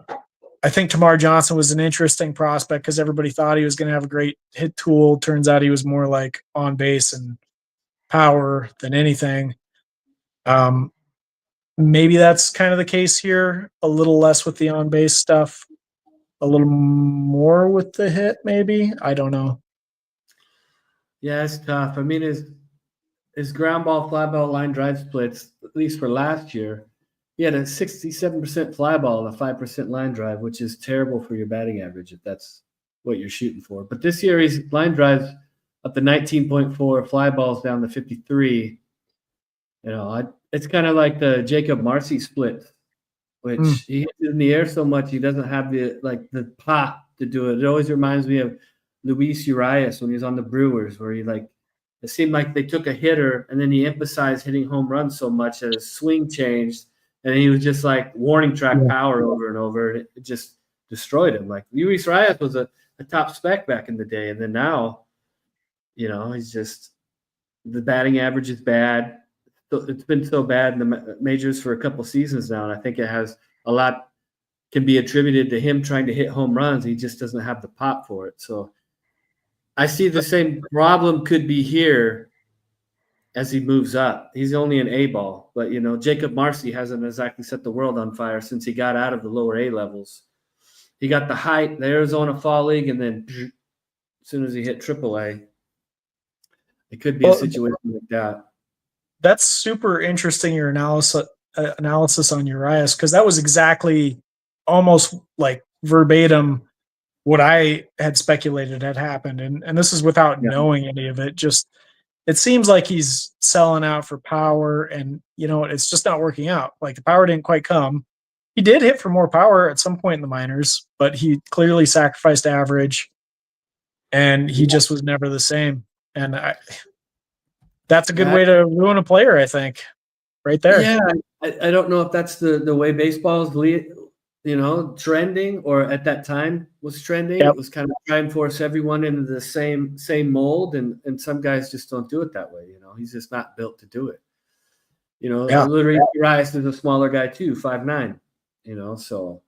think Tamar Johnson was an interesting prospect because everybody thought he was going to have a great hit tool. Turns out he was more like on base and power than anything. Maybe that's kind of the case here. A little less with the on base stuff, a little more with the hit. Maybe, I don't know. Yeah, it's tough. I mean, his ground ball, fly ball, line drive splits, at least for last year, He had a 67% fly ball and a 5% line drive, which is terrible for your batting average if that's what you're shooting for. But this year, he's line drives up to 19.4, fly balls down to 53. It's kind of like the Jacob Marcy split, which he hits it in the air so much he doesn't have the pop to do it. It always reminds me of Luis Urias when he was on the Brewers, where it seemed like they took a hitter and then he emphasized hitting home runs so much that his swing changed, and he was just like warning track power over and over, and it just destroyed him. Like Luis Urias was a top spec back in the day, and then now, he's just, the batting average is bad. It's been so bad in the majors for a couple seasons now, and I think it has a lot can be attributed to him trying to hit home runs. He just doesn't have the pop for it. So I see the same problem could be here as he moves up. He's only an A ball, but Jacob Marcy hasn't exactly set the world on fire since he got out of the lower A levels. He got the height, the Arizona Fall League, and then as soon as he hit AAA, it could be a situation like that. That's super interesting, your analysis on Urias, because that was exactly almost like verbatim what I had speculated had happened. And this is without knowing any of it. Just, it seems like he's selling out for power, and it's just not working out. Like the power didn't quite come. He did hit for more power at some point in the minors, but he clearly sacrificed average, and he just was never the same. And that's a good way to ruin a player, I think, right there. Yeah, I don't know if that's the way baseball is, trending, or at that time was trending. Yep. It was kind of trying to force everyone into the same mold, and some guys just don't do it that way. He's just not built to do it. Literally, Urias is a smaller guy too, 5'9". So,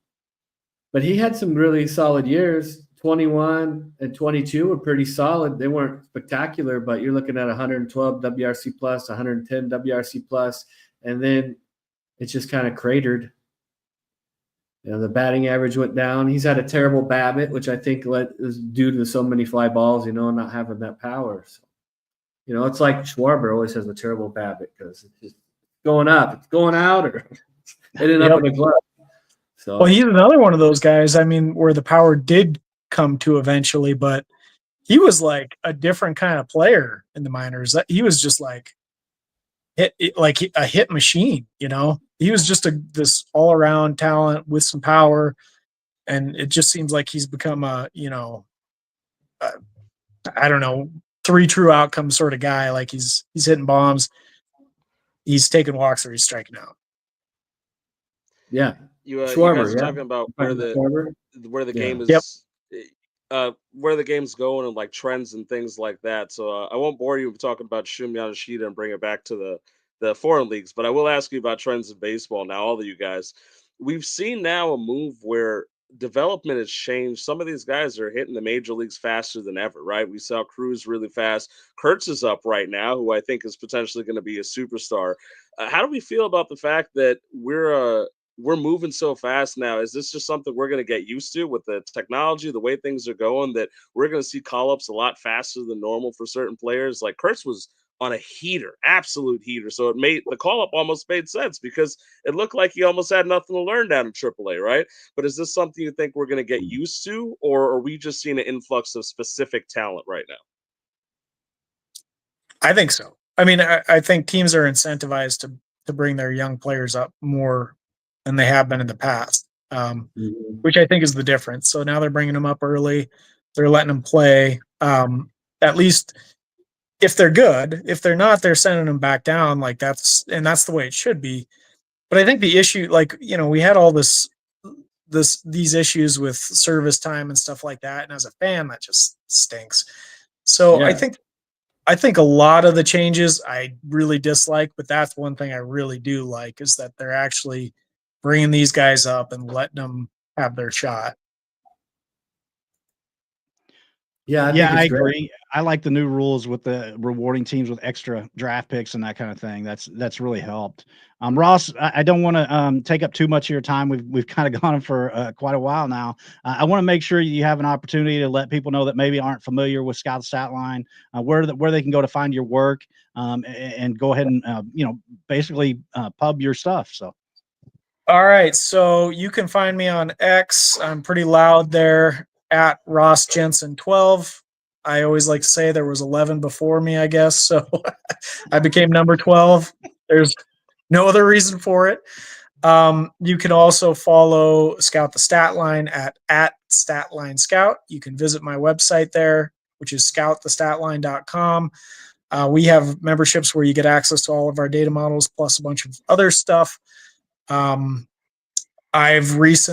but he had some really solid years. 21 and 22 were pretty solid. They weren't spectacular, but you're looking at 112 WRC plus, 110 WRC plus, and then it just kind of cratered. The batting average went down. He's had a terrible BABIP, which I think is due to so many fly balls, not having that power. So, it's like Schwarber always has a terrible BABIP because it's just going up, it's going out, or hitting up in a glove. So, well, he's another one of those guys, where the power did come to eventually, but he was like a different kind of player in the minors. He was just like a hit machine. He was just this all around talent with some power, and it just seems like he's become I don't know, 3 true outcomes sort of guy. Like he's hitting bombs, he's taking walks, or he's striking out. Yeah, you guys are talking about where the game is. Where the game's going and like trends and things like that. So I won't bore you with talking about Shun Yamashita and bring it back to the foreign leagues, but I will ask you about trends in baseball now, all of you guys. We've seen now a move where development has changed. Some of these guys are hitting the major leagues faster than ever, right? We saw Cruz really fast. Kurtz is up right now, who I think is potentially going to be a superstar. How do we feel about the fact that we're moving so fast now? Is this just something we're going to get used to with the technology, the way things are going, that we're going to see call-ups a lot faster than normal for certain players? Like Kurtz was on a heater, absolute heater. So it made the call-up almost made sense because it looked like he almost had nothing to learn down in AAA, right? But is this something you think we're going to get used to, or are we just seeing an influx of specific talent right now? I think so. I think teams are incentivized to bring their young players up more than they have been in the past, which I think is the difference. So now they're bringing them up early. They're letting them play. At least if they're good. If they're not, they're sending them back down. That's the way it should be. But I think the issue, we had all these issues with service time and stuff like that. And as a fan, that just stinks. So yeah. I think a lot of the changes I really dislike, but that's one thing I really do like, is that they're actually bringing these guys up and letting them have their shot. Yeah, I agree. I like the new rules with the rewarding teams with extra draft picks and that kind of thing. That's really helped. Ross, I don't want to take up too much of your time. We've kind of gone for quite a while now. I want to make sure you have an opportunity to let people know that maybe aren't familiar with Scout the Statline, where they can go to find your work, and go ahead and basically pub your stuff. So. All right, so you can find me on X. I'm pretty loud there at Ross Jensen 12. I always like to say there was 11 before me, I guess. So I became number 12. There's no other reason for it. You can also follow Scout the Statline at Statline Scout. You can visit my website there, which is scoutthestatline.com. We have memberships where you get access to all of our data models plus a bunch of other stuff. I've joined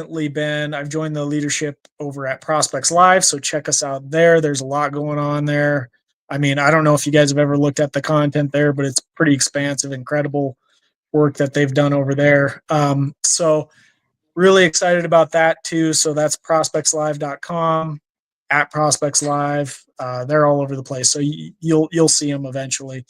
the leadership over at Prospects Live, so check us out there. There's a lot going on there. I mean, I don't know if you guys have ever looked at the content there, but it's pretty expansive, incredible work that they've done over there. So really excited about that too. So that's prospectslive.com, at Prospects Live. They're all over the place, so you'll see them eventually.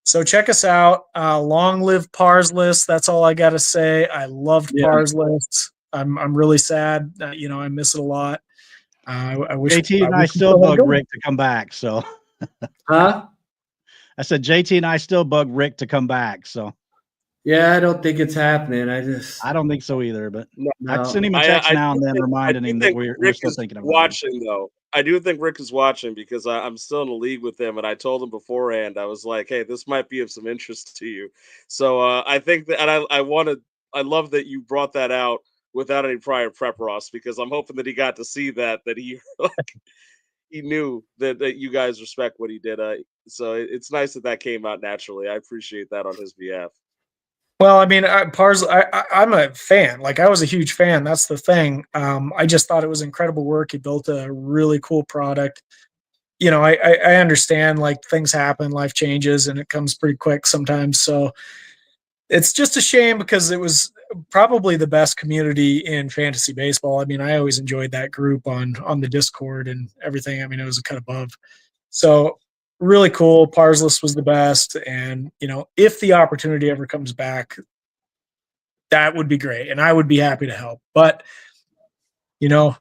So check us out. Long live PARSlist. That's all I got to say. I loved PARSlist. I'm really sad. I miss it a lot. I wish JT and I still bug Rick to come back. So, Huh? I said JT and I still bug Rick to come back. So, Yeah, I don't think it's happening. I don't think so either. But No. I send him a text now and then, reminding him that we're Rick still is thinking about watching though. I do think Rick is watching because I'm still in the league with him, and I told him beforehand. I was like, "Hey, this might be of some interest to you." So I think that, and I love that you brought that out without any prior prep, Ross, because I'm hoping that he got to see that he he knew that you guys respect what he did. So it's nice that came out naturally. I appreciate that on his behalf. Well, I mean, I'm a fan. Like, I was a huge fan. That's the thing. I just thought it was incredible work. He built a really cool product. I understand, like, things happen, life changes, and it comes pretty quick sometimes. So it's just a shame because it was probably the best community in fantasy baseball. I mean, I always enjoyed that group on the Discord and everything. I mean, it was a cut above. So really cool. PARSlist was the best. And, if the opportunity ever comes back, that would be great. And I would be happy to help. But,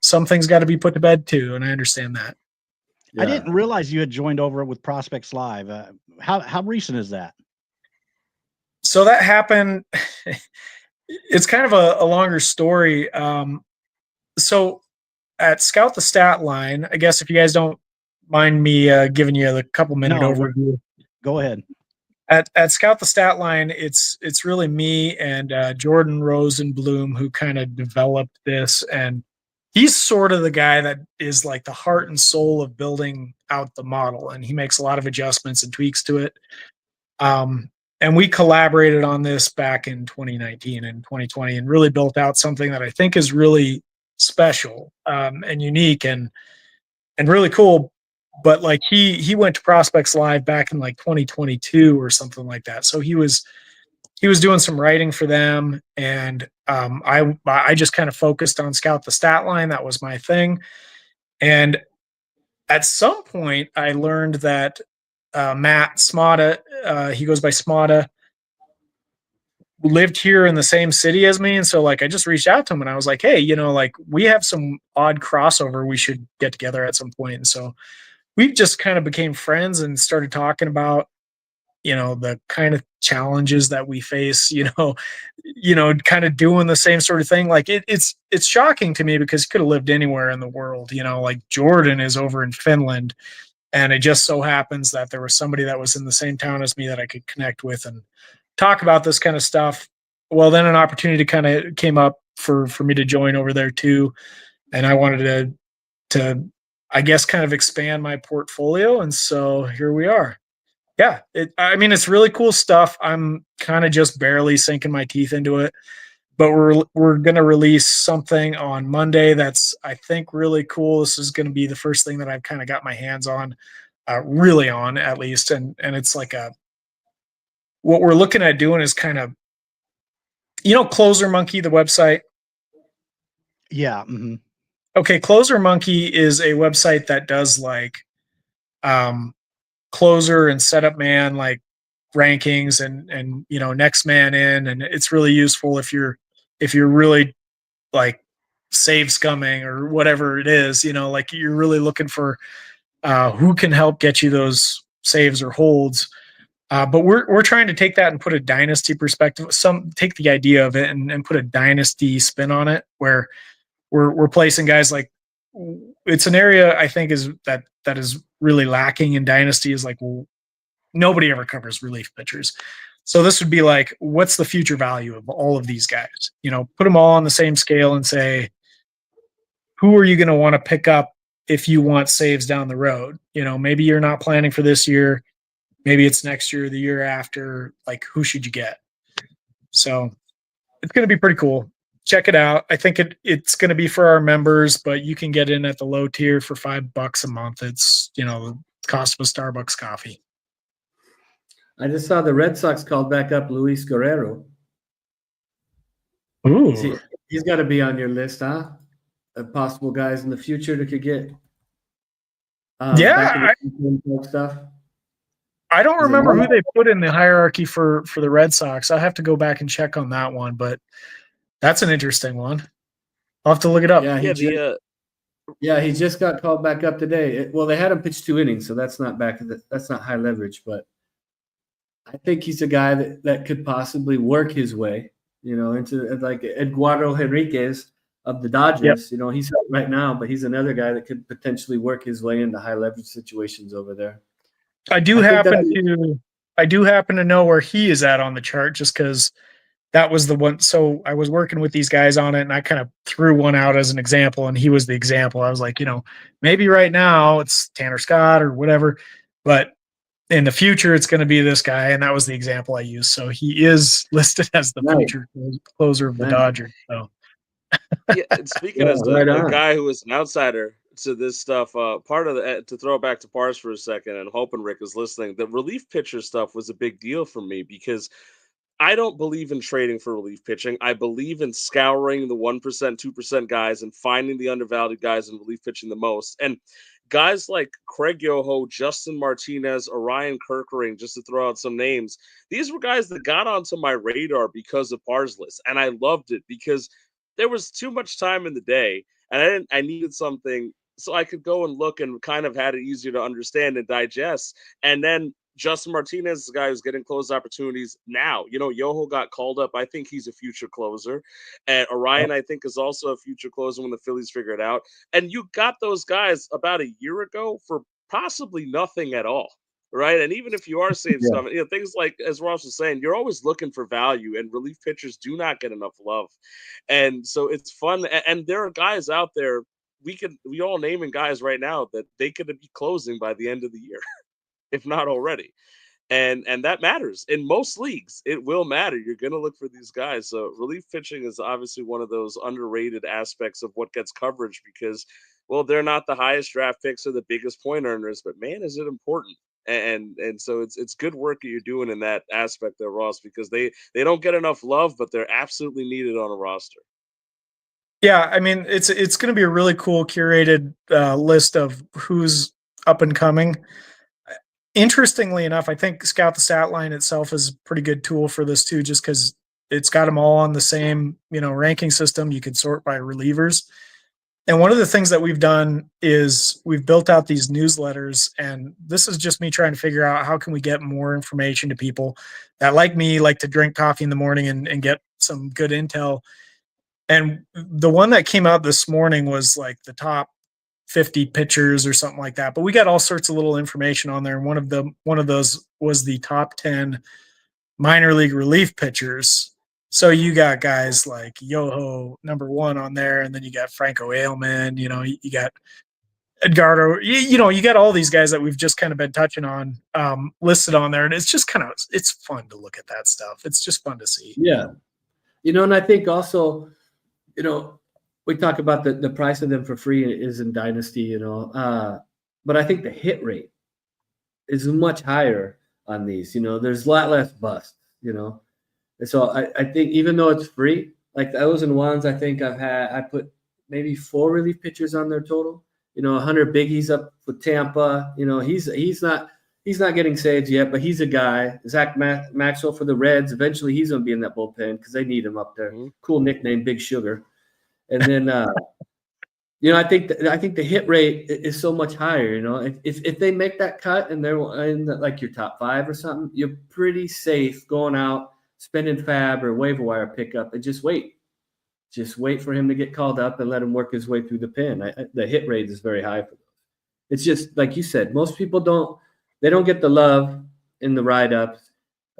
some things got to be put to bed too. And I understand that. I didn't realize you had joined over with Prospects Live. How recent is that? So that happened. It's kind of a longer story. So at Scout the Statline, I guess if you guys don't mind me giving you a couple minute overview. Go ahead. At Scout the Statline, it's really me and Jordan Rosenblum who kind of developed this, and he's sort of the guy that is like the heart and soul of building out the model, and he makes a lot of adjustments and tweaks to it. And we collaborated on this back in 2019 and 2020 and really built out something that I think is really special and unique and really cool. But like he went to Prospects Live back in like 2022 or something like that. So he was doing some writing for them, and I just kind of focused on Scout the Statline. That was my thing. And at some point, I learned that Matt Smata, he goes by Smata, lived here in the same city as me. And so like I just reached out to him and I was like, hey, like we have some odd crossover. We should get together at some point. And so we just kind of became friends and started talking about, the kind of challenges that we face, kind of doing the same sort of thing. Like it's shocking to me because he could have lived anywhere in the world, like Jordan is over in Finland. And it just so happens that there was somebody that was in the same town as me that I could connect with and talk about this kind of stuff. Well, then an opportunity kind of came up for me to join over there too. And I wanted to I guess, kind of expand my portfolio. And so here we are. Yeah. It's really cool stuff. I'm kind of just barely sinking my teeth into it, but we're going to release something on Monday. That's, I think, really cool. This is going to be the first thing that I've kind of got my hands on, really on at least. And it's like what we're looking at doing is kind of, Closer Monkey, the website. Yeah. Mm-hmm. Okay. Closer Monkey is a website that does like, closer and setup man, like rankings and next man in. And it's really useful if you're really like save scumming or whatever it is, like you're really looking for who can help get you those saves or holds. But we're trying to take that and put a dynasty perspective. Take the idea of it and put a dynasty spin on it, where we're placing guys like, it's an area I think is that is really lacking in dynasty, is like, well, nobody ever covers relief pitchers. So this would be like, what's the future value of all of these guys? You know, put them all on the same scale and say, who are you going to want to pick up if you want saves down the road? You know, maybe you're not planning for this year. Maybe it's next year, the year after. Like, who should you get? So it's going to be pretty cool. Check it out. I think it's going to be for our members, but you can get in at the low tier for $5 a month. It's, you know, the cost of a Starbucks coffee. I just saw the Red Sox called back up Luis Guerrero. Ooh. He's got to be on your list, huh? Of possible guys in the future that could get. Stuff. I don't remember who they put in the hierarchy for the Red Sox. I'll have to go back and check on that one, but that's an interesting one. I'll have to look it up. Yeah, he just got called back up today. They had him pitch 2 innings, so that's not that's not high leverage, but I think he's a guy that could possibly work his way, you know, into like Eduardo Henriquez of the Dodgers. Yep. You know, he's out right now, but he's another guy that could potentially work his way into high leverage situations over there. I do happen to know where he is at on the chart, just because that was the one. So I was working with these guys on it, and I kind of threw one out as an example, and he was the example. I was like, you know, maybe right now it's Tanner Scott or whatever, but in the future it's going to be this guy, and that was the example I used. So he is listed as the future closer of the Dodgers. So yeah, and speaking as the guy who is an outsider to this stuff, part of the to throw it back to Pars for a second, and hoping Rick is listening, the relief pitcher stuff was a big deal for me because I don't believe in trading for relief pitching. I believe in scouring the 1%, 2% guys and finding the undervalued guys in relief pitching the most. And guys like Craig Yoho, Justin Martinez, Orion Kerkering, just to throw out some names, these were guys that got onto my radar because of PARSlist, and I loved it because there was too much time in the day, and I needed something so I could go and look and kind of had it easier to understand and digest. And then Justin Martinez is a guy who's getting close opportunities now. You know, Yoho got called up. I think he's a future closer. And Orion, I think, is also a future closer when the Phillies figure it out. And you got those guys about a year ago for possibly nothing at all, right? And even if you are saying stuff, you know, things like, as Ross was saying, you're always looking for value, and relief pitchers do not get enough love. And so it's fun. And there are guys out there, we all naming guys right now that they could be closing by the end of the year, if not already. And that matters. In most leagues, it will matter. You're going to look for these guys. So relief pitching is obviously one of those underrated aspects of what gets coverage because, well, they're not the highest draft picks or the biggest point earners, but man, is it important. And so it's good work that you're doing in that aspect there, Ross, because they don't get enough love, but they're absolutely needed on a roster. Yeah, I mean, it's going to be a really cool curated list of who's up and coming. Interestingly enough, I think Scout the Statline itself is a pretty good tool for this too, just because it's got them all on the same, you know, ranking system. You can sort by relievers. And one of the things that we've done is we've built out these newsletters, and this is just me trying to figure out how can we get more information to people that, like me, like to drink coffee in the morning and get some good intel. And the one that came out this morning was like the top 50 pitchers or something like that. But we got all sorts of little information on there. And one of those was the top 10 minor league relief pitchers. So you got guys like Yoho, #1 on there, and then you got Franco Ailman, you know, you got Edgardo, you know, you got all these guys that we've just kind of been touching on listed on there. And it's just kind of, it's fun to look at that stuff. It's just fun to see. Yeah. You know, and I think also, you know, we talk about the price of them for free is in Dynasty, you know, but I think the hit rate is much higher on these. You know, there's a lot less busts, you know. And so I think even though it's free, like those and ones, I think I put maybe 4 relief pitchers on their total. You know, Hunter Biggie's up with Tampa. You know, he's not getting saves yet, but he's a guy. Zach Maxwell for the Reds. Eventually, he's going to be in that bullpen because they need him up there. Mm-hmm. Cool nickname, Big Sugar. And then, I think the hit rate is so much higher. If they make that cut and they're in like your top 5 or something, you're pretty safe going out, spending fab or waiver wire pickup, and just wait. Just wait for him to get called up and let him work his way through the pen. The hit rate is very high for those. It's just like you said, most people don't get the love in the write-ups.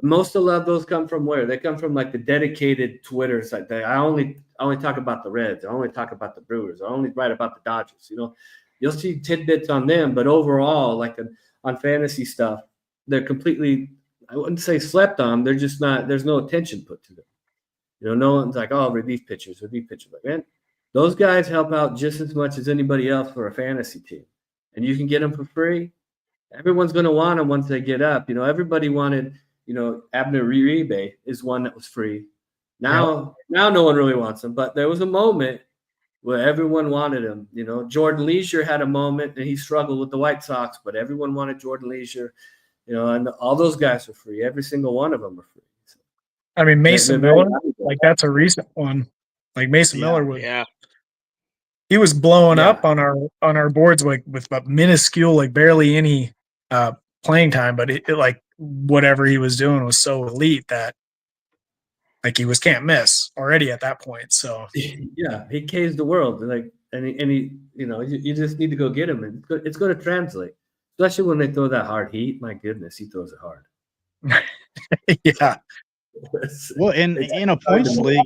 Most of the love, those come from where? They come from like the dedicated Twitter site. I only talk about the Reds. I only talk about the Brewers. I only write about the Dodgers. You'll see tidbits on them, but overall, like on fantasy stuff, they're completely, I wouldn't say slept on. They're just not, there's no attention put to them. No one's like, oh, relief pitchers. Like, man, those guys help out just as much as anybody else for a fantasy team. And you can get them for free. Everyone's going to want them once they get up. Everybody wanted, Abner Uribe is one that was free. Now no one really wants him. But there was a moment where everyone wanted him. Jordan Leisure had a moment, and he struggled with the White Sox, but everyone wanted Jordan Leisure. And all those guys are free. Every single one of them are free. So, I mean, Mason Miller, like that's a recent one. Like Mason Miller was. Yeah. He was blowing up on our boards with about minuscule, like barely any playing time, but it like whatever he was doing was so elite that like he was can't miss already at that point. So yeah, he cased the world. Like and he you just need to go get him, and it's going to translate. Especially when they throw that hard heat. My goodness, he throws it hard. Yeah. Well, in a points league,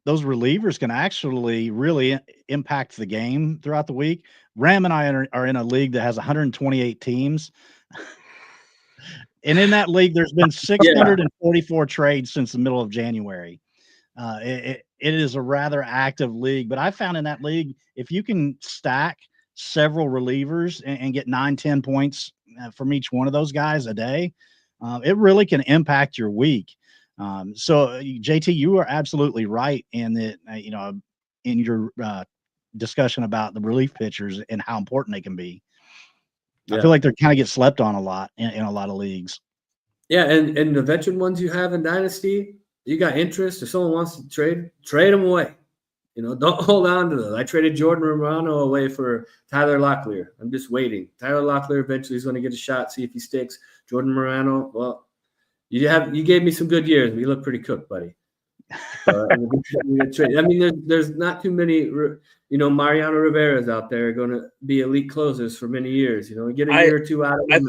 those relievers can actually really impact the game throughout the week. Ram and I are in a league that has 128 teams. And in that league, there's been 644 trades since the middle of January. It is a rather active league, but I found in that league, if you can stack several relievers and get 9-10 points from each one of those guys a day, it really can impact your week. So JT, you are absolutely right in that, in your discussion about the relief pitchers and how important they can be. Yeah. I feel like they kind of get slept on a lot in a lot of leagues. Yeah. And the veteran ones you have in Dynasty, you got interest. If someone wants to trade them away. Don't hold on to them. I traded Jordan Romano away for Tyler Locklear. I'm just waiting. Tyler Locklear eventually is going to get a shot, see if he sticks. Jordan Morano, well, you gave me some good years, but you look pretty cooked, buddy. I mean, there's not too many, Mariano Rivera's out there going to be elite closers for many years. Get a year or two out of them.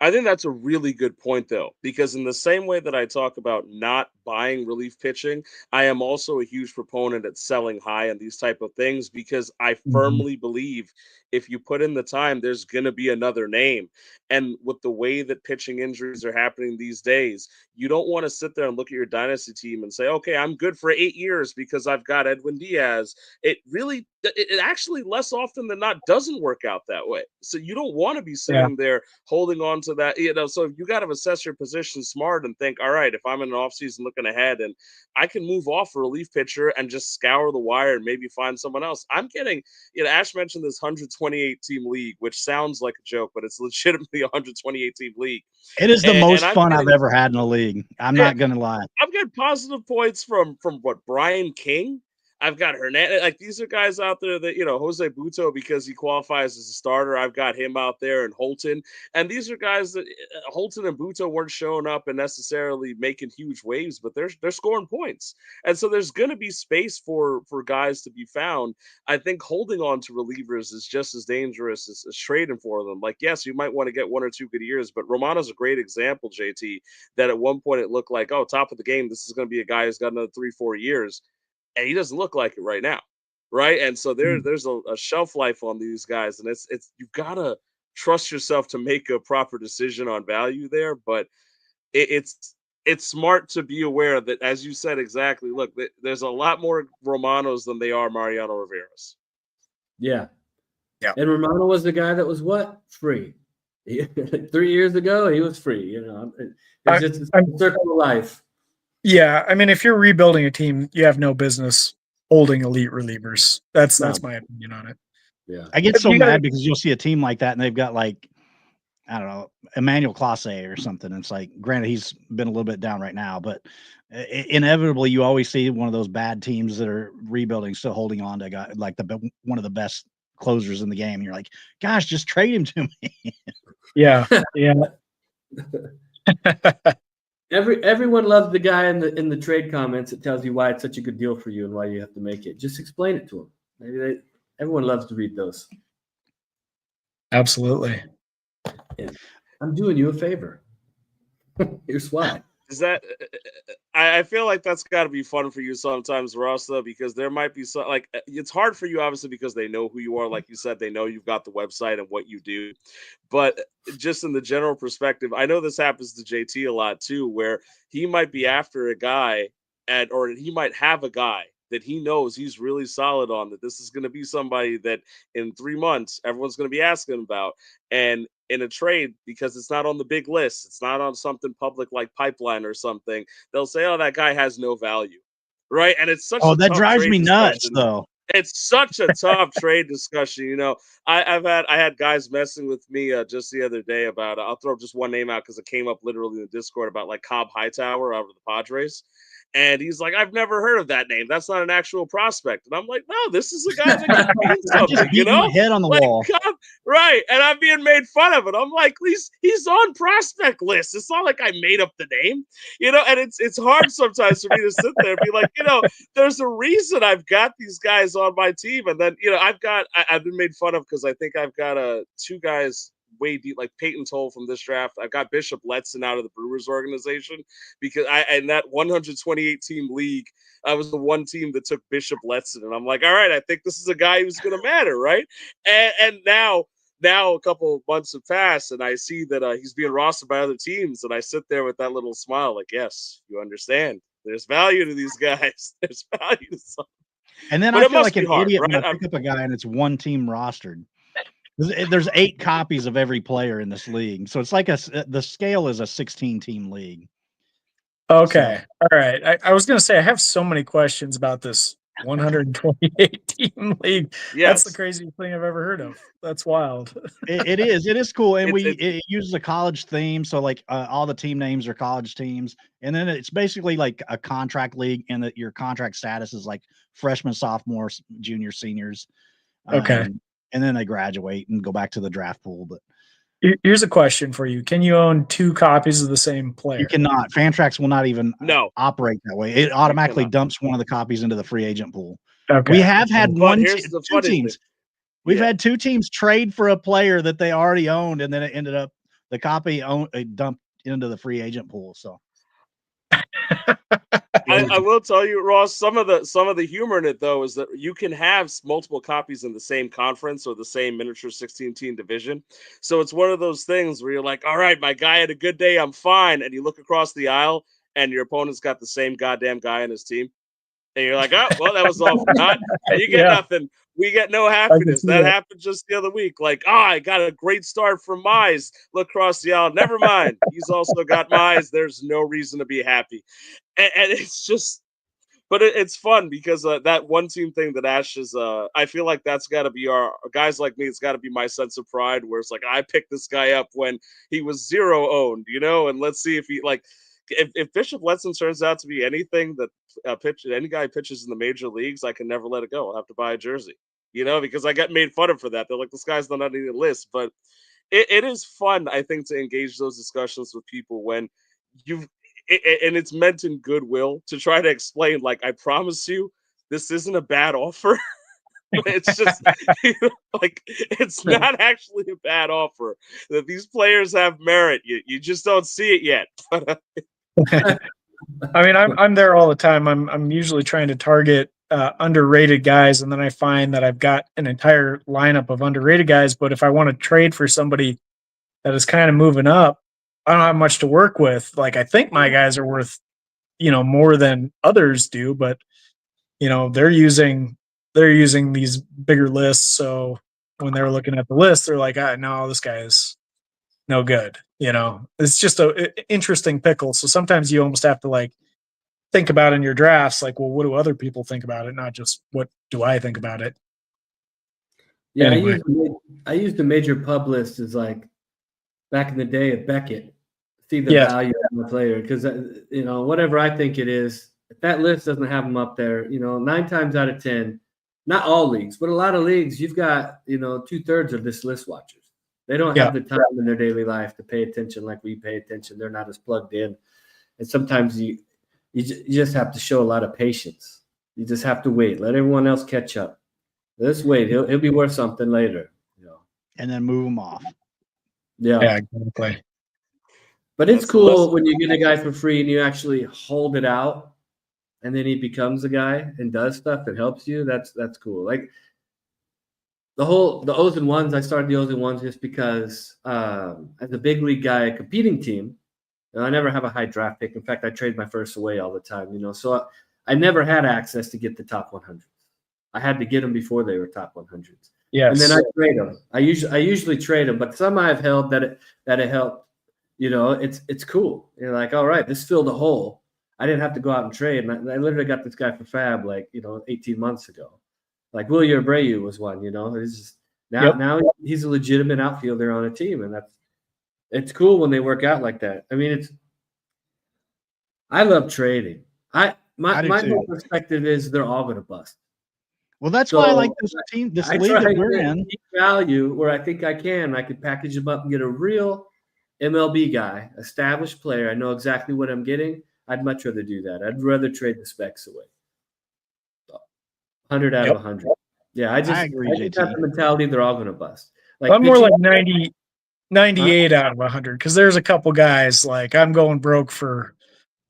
I think that's a really good point, though, because in the same way that I talk about not buying relief pitching, I am also a huge proponent at selling high and these type of things, because I firmly believe if you put in the time, there's going to be another name. And with the way that pitching injuries are happening these days, you don't want to sit there and look at your dynasty team and say, okay, I'm good for 8 years because I've got Edwin Diaz. It actually less often than not doesn't work out that way. So you don't want to be sitting there holding on to that, so you got to assess your position smart and think, all right, if I'm in an offseason looking ahead and I can move off a relief pitcher and just scour the wire and maybe find someone else. I'm getting, Ash mentioned this 128 team league, which sounds like a joke, but it's legitimately a 128 team league. It is the most fun I've ever had in a league. I'm not going to lie. I've got positive points from Brian King. I've got Hernandez. Like, these are guys out there that, Jose Buto, because he qualifies as a starter, I've got him out there, and Holton. And these are guys that Holton and Buto weren't showing up and necessarily making huge waves, but they're scoring points. And so there's going to be space for guys to be found. I think holding on to relievers is just as dangerous as trading for them. Like, yes, you might want to get 1 or 2 good years, but Romano's a great example, JT, that at one point it looked like, oh, top of the game, this is going to be a guy who's got another 3-4 years. And he doesn't look like it right now, right? And so there's a shelf life on these guys, and it's you've got to trust yourself to make a proper decision on value there. But it's smart to be aware that, as you said exactly, look, there's a lot more Romanos than they are Mariano Riveras. Yeah. And Romano was the guy that was free. 3 years ago, he was free. It's just a circle of life. Yeah, I mean, if you're rebuilding a team, you have no business holding elite relievers. That's my opinion on it. Yeah, I get so mad because you'll see a team like that and they've got like I don't know, Emmanuel Clase or something. It's like, granted, he's been a little bit down right now, but inevitably you always see one of those bad teams that are rebuilding, still holding on to a guy like one of the best closers in the game. And you're like, gosh, just trade him to me. Yeah. Yeah. Everyone loves the guy in the trade comments that tells you why it's such a good deal for you and why you have to make it. Just explain it to them. Everyone loves to read those. Absolutely. Yeah. I'm doing you a favor. Here's why. Is that I feel like that's got to be fun for you sometimes, Ross, though, because there might be some, like, it's hard for you obviously because they know who you are, like you said, they know you've got the website and what you do, but just in the general perspective, I know this happens to JT a lot too, where he might be after a guy or he might have a guy that he knows he's really solid on, that this is going to be somebody that in 3 months everyone's going to be asking about. And in a trade, because it's not on the big list, it's not on something public like Pipeline or something, they'll say, oh, that guy has no value. Right. And it's such a that tough drives trade me nuts, discussion. though. It's such a tough trade discussion. You know, I had guys messing with me just the other day about, I'll throw just one name out because it came up literally in the Discord, about like Cobb Hightower out of the Padres. And he's like, I've never heard of that name. That's not an actual prospect. And I'm like, no, this is a guy that can mean something, Just you know? my head on the like, wall. Right. And I'm being made fun of it. I'm like, he's on prospect lists. It's not like I made up the name, you know? And it's hard sometimes for me to sit there and be like, you know, there's a reason I've got these guys on my team. And then, you know, I've been made fun of because I think I've got two guys way deep, like Peyton Toll from this draft. I've got Bishop Letson out of the Brewers organization because in that 128 team league, I was the one team that took Bishop Letson, and I'm like, all right, I think this is a guy who's going to matter, right? And now a couple of months have passed, and I see that he's being rostered by other teams, and I sit there with that little smile, like, yes, you understand. There's value to these guys. There's value to some. And then I feel like an idiot when I pick up a guy and it's one team rostered. There's 8 copies of every player in this league, so it's like the scale is a 16-team league. Okay, so. All right. I was going to say I have so many questions about this 128-team league. Yes. That's the craziest thing I've ever heard of. That's wild. It is cool, and it uses a college theme, so like all the team names are college teams, and then it's basically like a contract league, and that your contract status is like freshmen, sophomores, juniors, seniors. Okay. And then they graduate and go back to the draft pool. But here's a question for you: can you own 2 copies of the same player? You cannot. Fantrax will not even operate that way. It automatically dumps one of the copies into the free agent pool. Okay. We have had two teams. We've had 2 teams trade for a player that they already owned, and then it ended up the copy dumped into the free agent pool. So. I will tell you, Ross, some of the humor in it, though, is that you can have multiple copies in the same conference or the same miniature 16-team division. So it's one of those things where you're like, all right, my guy had a good day, I'm fine. And you look across the aisle and your opponent's got the same goddamn guy in his team. And you're like, oh, well, that was all for naught. And you get nothing. We get no happiness. That happened just the other week. Like, I got a great start from Mize. Look across the aisle. Never mind. He's also got Mize. There's no reason to be happy. And it's just, but it's fun because that one team thing that Ash is, I feel like that's got to be our guys like me. It's got to be my sense of pride where it's like, I picked this guy up when he was 0 owned, you know, and let's see if he if Bishop Letson turns out to be anything that any guy pitches in the major leagues, I can never let it go. I'll have to buy a jersey, you know, because I got made fun of for that. They're like, this guy's not on any list, but it is fun, I think, to engage those discussions with people when and it's meant in goodwill to try to explain, like, I promise you, this isn't a bad offer. It's just like, it's not actually a bad offer. That these players have merit. You just don't see it yet. I mean, I'm there all the time. I'm usually trying to target underrated guys, and then I find that I've got an entire lineup of underrated guys. But if I want to trade for somebody that is kind of moving up, I don't have much to work with. Like, I think my guys are worth, you know, more than others do, but you know, they're using these bigger lists. So when they're looking at the list, they're like, no, this guy is no good. You know, it's just a interesting pickle. So sometimes you almost have to like think about in your drafts, like, well, what do other people think about it? Not just what do I think about it? Yeah. Anyway. I use the major pub list as like back in the day at Beckett, see the Yeah. value of the player. Because, whatever I think it is, if that list doesn't have them up there, 9 times out of 10, not all leagues, but a lot of leagues, you've got, 2/3 of this list watchers. They don't have the time in their daily life to pay attention like we pay attention. They're not as plugged in. And sometimes you just have to show a lot of patience. You just have to wait. Let everyone else catch up. Let's wait. He'll be worth something later. And then move them off. Yeah, exactly. But it's That's cool less- when you get a guy for free and you actually hold it out, and then he becomes a guy and does stuff that helps you. That's cool. Like the O's and Ones. I started the O's and Ones just because as a big league guy, a competing team, I never have a high draft pick. In fact, I trade my first away all the time. So I never had access to get the top 100. I had to get them before they were top 100s. Yes. And then I trade them. I usually trade them, but some I've held that it helped. It's cool. You're like, all right, this filled a hole. I didn't have to go out and trade. And I literally got this guy for fab 18 months ago. Like Wilyer Abreu was one. It's just now he's a legitimate outfielder on a team, and it's cool when they work out like that. I mean, I love trading. My whole perspective is they're all going to bust. Well, that's why I like this league that we're in. Value where I think I could package them up and get a real MLB guy, established player. I know exactly what I'm getting. I'd much rather do that. I'd rather trade the specs away. 100 out of 100. Yeah, I agree, JT. have the mentality they're all going to bust. I'm more like 90, 98 out of 100 because there's a couple guys like I'm going broke for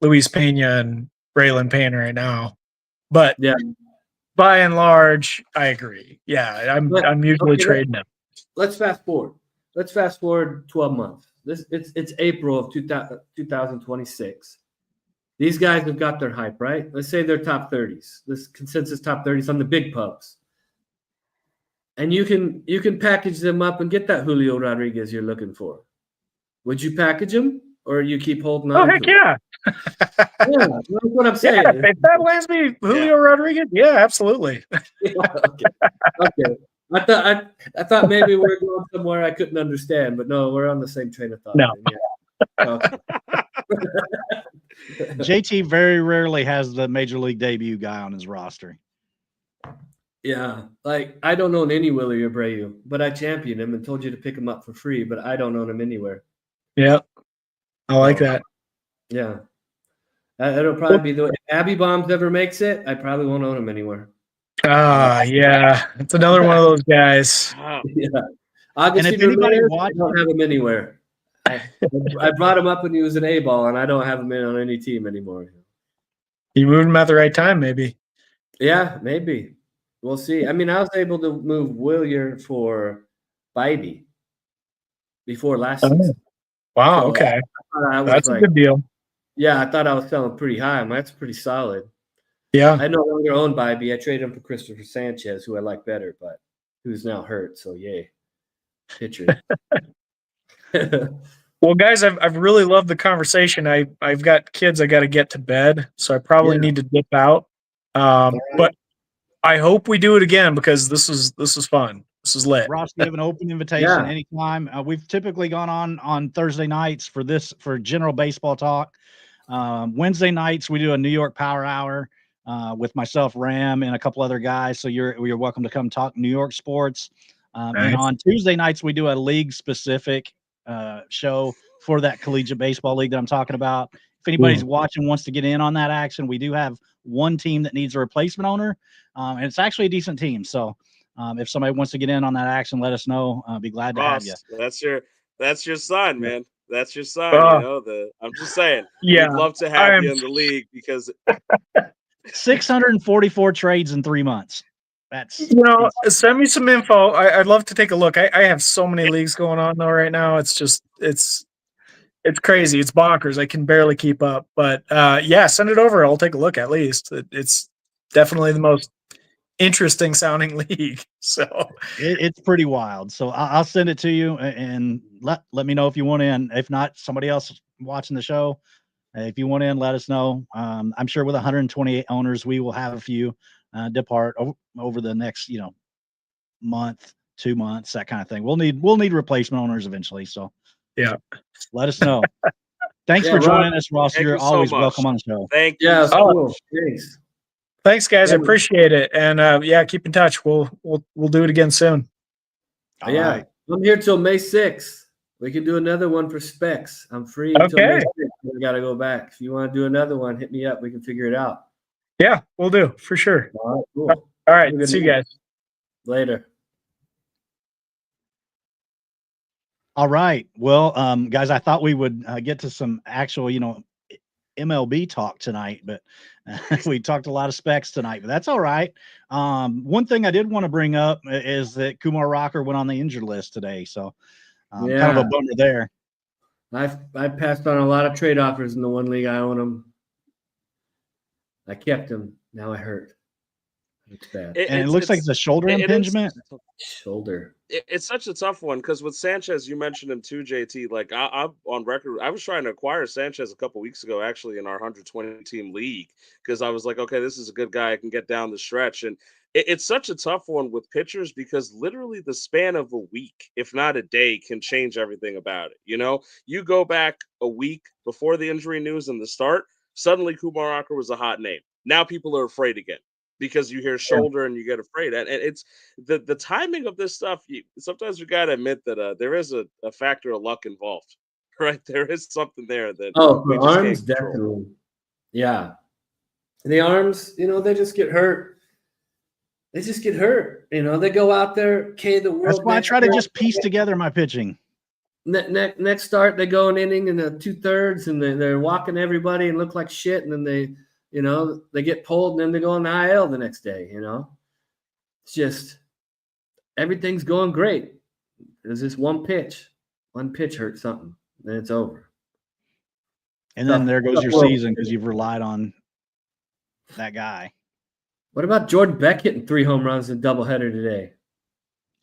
Luis Pena and Braylon Payne right now. But by and large, I agree. Yeah, I'm usually trading them. Let's fast forward. Let's fast forward 12 months. It's April of 2026. These guys have got their hype, right? Let's say they're top 30s. This consensus top 30s on the big pubs. And you can package them up and get that Julio Rodriguez you're looking for. Would you package him or you keep holding on? Oh, heck yeah. Yeah, that's what I'm saying. Yeah, if that lands me Julio Rodriguez, yeah, absolutely. Okay. I thought maybe we're going somewhere I couldn't understand, but no, we're on the same train of thought. No. Yeah. Okay. JT very rarely has the major league debut guy on his roster. Yeah, like I don't own any Willie Abreu, but I championed him and told you to pick him up for free, but I don't own him anywhere. Yeah, I like that. Yeah. That'll probably be the way. If Abby Bombs ever makes it, I probably won't own him anywhere. Yeah. It's another one of those guys. Yeah. Agustin Ramirez, I don't have him anywhere. I brought him up when he was an A-ball, and I don't have him on any team anymore. You moved him at the right time, maybe. Yeah, maybe. We'll see. I mean, I was able to move Wilyer for Bybee before last season. Wow, So okay. That's a good deal. Yeah, I thought I was selling pretty high. That's pretty solid. Yeah. I no longer own Bybee. I traded him for Christopher Sanchez, who I like better, but who's now hurt. So yay, pitcher. Well, guys, I've really loved the conversation. I've got kids I got to get to bed, so I probably need to dip out. But I hope we do it again because this is fun. This is lit. Ross, we have an open invitation anytime. We've typically gone on Thursday nights for general baseball talk. Wednesday nights we do a New York Power Hour with myself, Ram, and a couple other guys. So you're welcome to come talk New York sports. And on Tuesday nights we do a league specific show for that collegiate baseball league that I'm talking about. If anybody's watching wants to get in on that action, we do have one team that needs a replacement owner, and it's actually a decent team. So if somebody wants to get in on that action, let us know. I'll be glad to have you. That's your son, man. That's your son. I'm just saying. Yeah, we'd love to have you in the league because 644 trades in 3 months. That's send me some info. I'd love to take a look. I have so many leagues going on though right now. It's just it's crazy. It's bonkers. I can barely keep up. But send it over. I'll take a look at least. It's definitely the most interesting sounding league. So it's pretty wild. So I'll send it to you and let me know if you want in. If not, somebody else watching the show, if you want in, let us know. I'm sure with 128 owners, we will have a few depart over the next month, 2 months, that kind of thing. We'll need replacement owners eventually. So Yeah. Let us know. Thanks Yeah, for Rob, joining us, Ross. thank You're you so always much. welcome on the show. Thank you. Yeah, so cool. much. Thanks. Thanks, guys. I Yeah. appreciate it. And yeah, keep in touch. We'll do it again soon. All yeah, right. I'm here till May 6th. We can do another one for specs. I'm free until May Okay. 6th. We got to go back. If you want to do another one, hit me up. We can figure it out. Yeah, we'll do for sure. All right, cool. All right. Have a good See you night. guys. Later. All right. Well, guys, I thought we would get to some actual, MLB talk tonight, but we talked a lot of specs tonight, but that's all right. One thing I did want to bring up is that Kumar Rocker went on the injured list today. So kind of Yeah. a bummer there. I passed on a lot of trade offers in the one league I own them. I kept him. Now I hurt. It's bad. And it looks like it's a shoulder impingement. Shoulder. It's such a tough one because with Sanchez, you mentioned him too, JT. Like I'm on record, I was trying to acquire Sanchez a couple weeks ago, actually in our 120 team league, because I was like, okay, this is a good guy. I can get down the stretch, and it's such a tough one with pitchers because literally the span of a week, if not a day, can change everything about it. You go back a week before the injury news and the start, suddenly Kumar Rocker was a hot name. Now people are afraid again, because you hear shoulder and you get afraid. And it's the timing of this stuff. Sometimes you got to admit that there is a factor of luck involved, right? There is something there that the just arms can't control. definitely. Yeah, the arms. They just get hurt. They just get hurt. They go out there. Okay, the world. That's why I try to just piece together my pitching. Next start, they go an inning in the 2/3, and they're walking everybody and look like shit, and then they get pulled, and then they go on the IL the next day. It's just everything's going great. There's this one pitch hurt something, then it's over. And then there goes your season because you've relied on that guy. What about Jordan Beck hitting 3 home runs in a doubleheader today?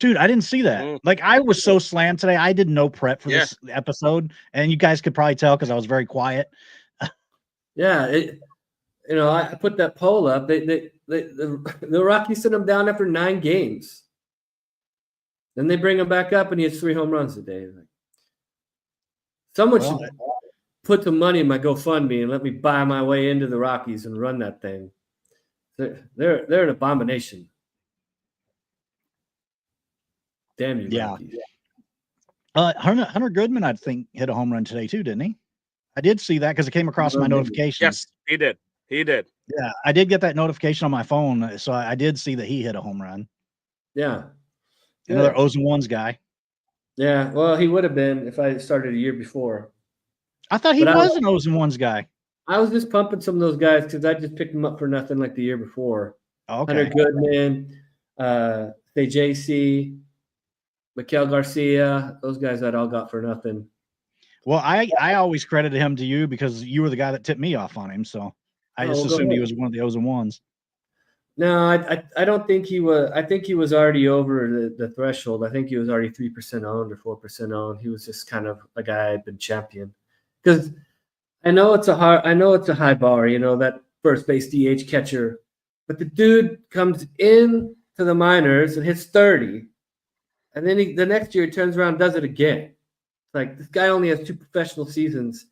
Dude, I didn't see that. Like, I was so slammed today. I did no prep for this episode, and you guys could probably tell because I was very quiet. Yeah, I put that poll up. The Rockies sent him down after 9 games. Then they bring him back up, and he has 3 home runs a day. Someone should put some money in my GoFundMe and let me buy my way into the Rockies and run that thing. They're an abomination. Damn you, Rockies. Hunter Goodman, I think, hit a home run today too, didn't he? I did see that because it came across my notifications. Yes, he did. Yeah, I did get that notification on my phone, so I did see that he hit a home run. Yeah. Another O's and ones guy. Yeah, well, he would have been if I started a year before. I thought he was an O's and ones guy. I was just pumping some of those guys because I just picked them up for nothing like the year before. Okay. Hunter Goodman, say JC, Miguel Garcia, those guys I'd all got for nothing. Well, I always credited him to you because you were the guy that tipped me off on him. So I just assumed he was one of the O's and ones. No, I don't think he was. I think he was already over the threshold. I think he was already 3% owned or 4% owned. He was just kind of a guy had been champion. Because I know it's a high bar, that first base DH catcher, but the dude comes in to the minors and hits 30, and then the next year he turns around and does it again. Like, this guy only has 2 professional seasons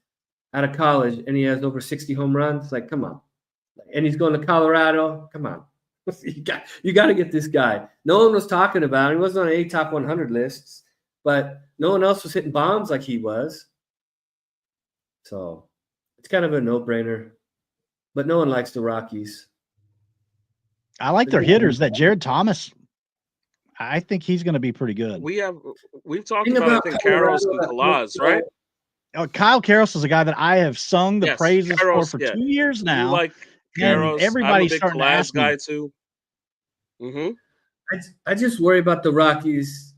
out of college, and he has over 60 home runs. Like, come on. And he's going to Colorado. Come on. You got to get this guy. No one was talking about him. He wasn't on any top 100 lists, but no one else was hitting bombs like he was. So it's kind of a no-brainer. But no one likes the Rockies. I like their hitters. That Jared Thomas, I think he's going to be pretty good. We've talked about, I think, Karros and Kalaz, right? Oh, Kyle Karros is a guy that I have sung the praises Karros, for 2 years now. You like Karros. Everybody's I'm a big starting to Kalaz ask guy me. too. Mm-hmm. I just worry about the Rockies,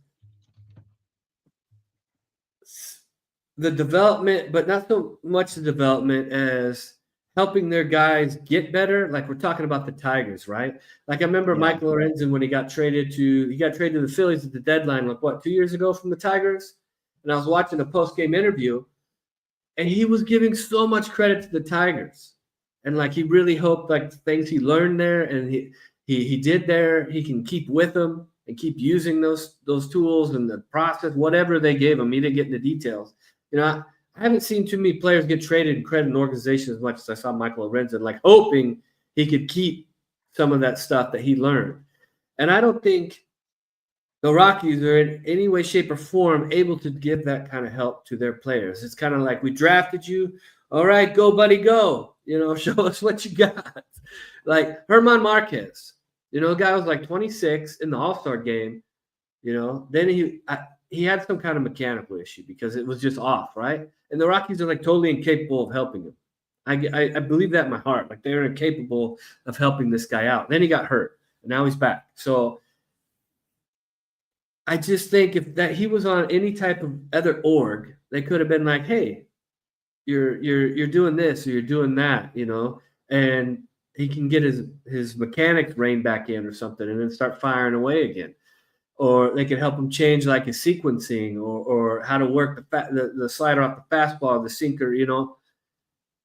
the development, but not so much the development as helping their guys get better. Like, we're talking about the Tigers, right? Like, I remember Mike Lorenzen when he got traded to the Phillies at the deadline, 2 years ago from the Tigers. And I was watching a post-game interview, and he was giving so much credit to the Tigers. And he really hoped things he learned there and he did there, he can keep with them and keep using those tools and the process, whatever they gave him. He didn't get into details. You know, I haven't seen too many players get traded and credit an organization as much as I saw Michael Lorenzen, like hoping he could keep some of that stuff that he learned. And I don't think the Rockies are in any way, shape, or form able to give that kind of help to their players. It's kind of like, we drafted you. All right, go, buddy, go. You know, show us what you got. Like German Marquez, you know, the guy was like 26 in the All-Star game. You know, then he had some kind of mechanical issue because it was just off, right? And the Rockies are like totally incapable of helping him. I believe that in my heart. Like they're incapable of helping this guy out. Then he got hurt, and now he's back. So I just think if that he was on any type of other org, they could have been like, hey, you're doing this or you're doing that, you know, and he can get his mechanics rein back in or something and then start firing away again. Or they could help him change like his sequencing or how to work the slider off the fastball, the sinker, you know,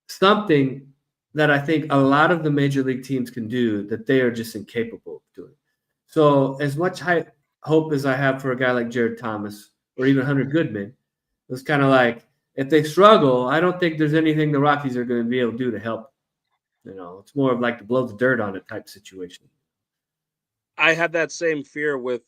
something that I think a lot of the major league teams can do that they are just incapable of doing. So as much hope as I have for a guy like Jared Thomas or even Hunter Goodman, it's kind of like if they struggle, I don't think there's anything the Rockies are going to be able to do to help. You know, it's more of like to blow the dirt on it type situation. I had that same fear with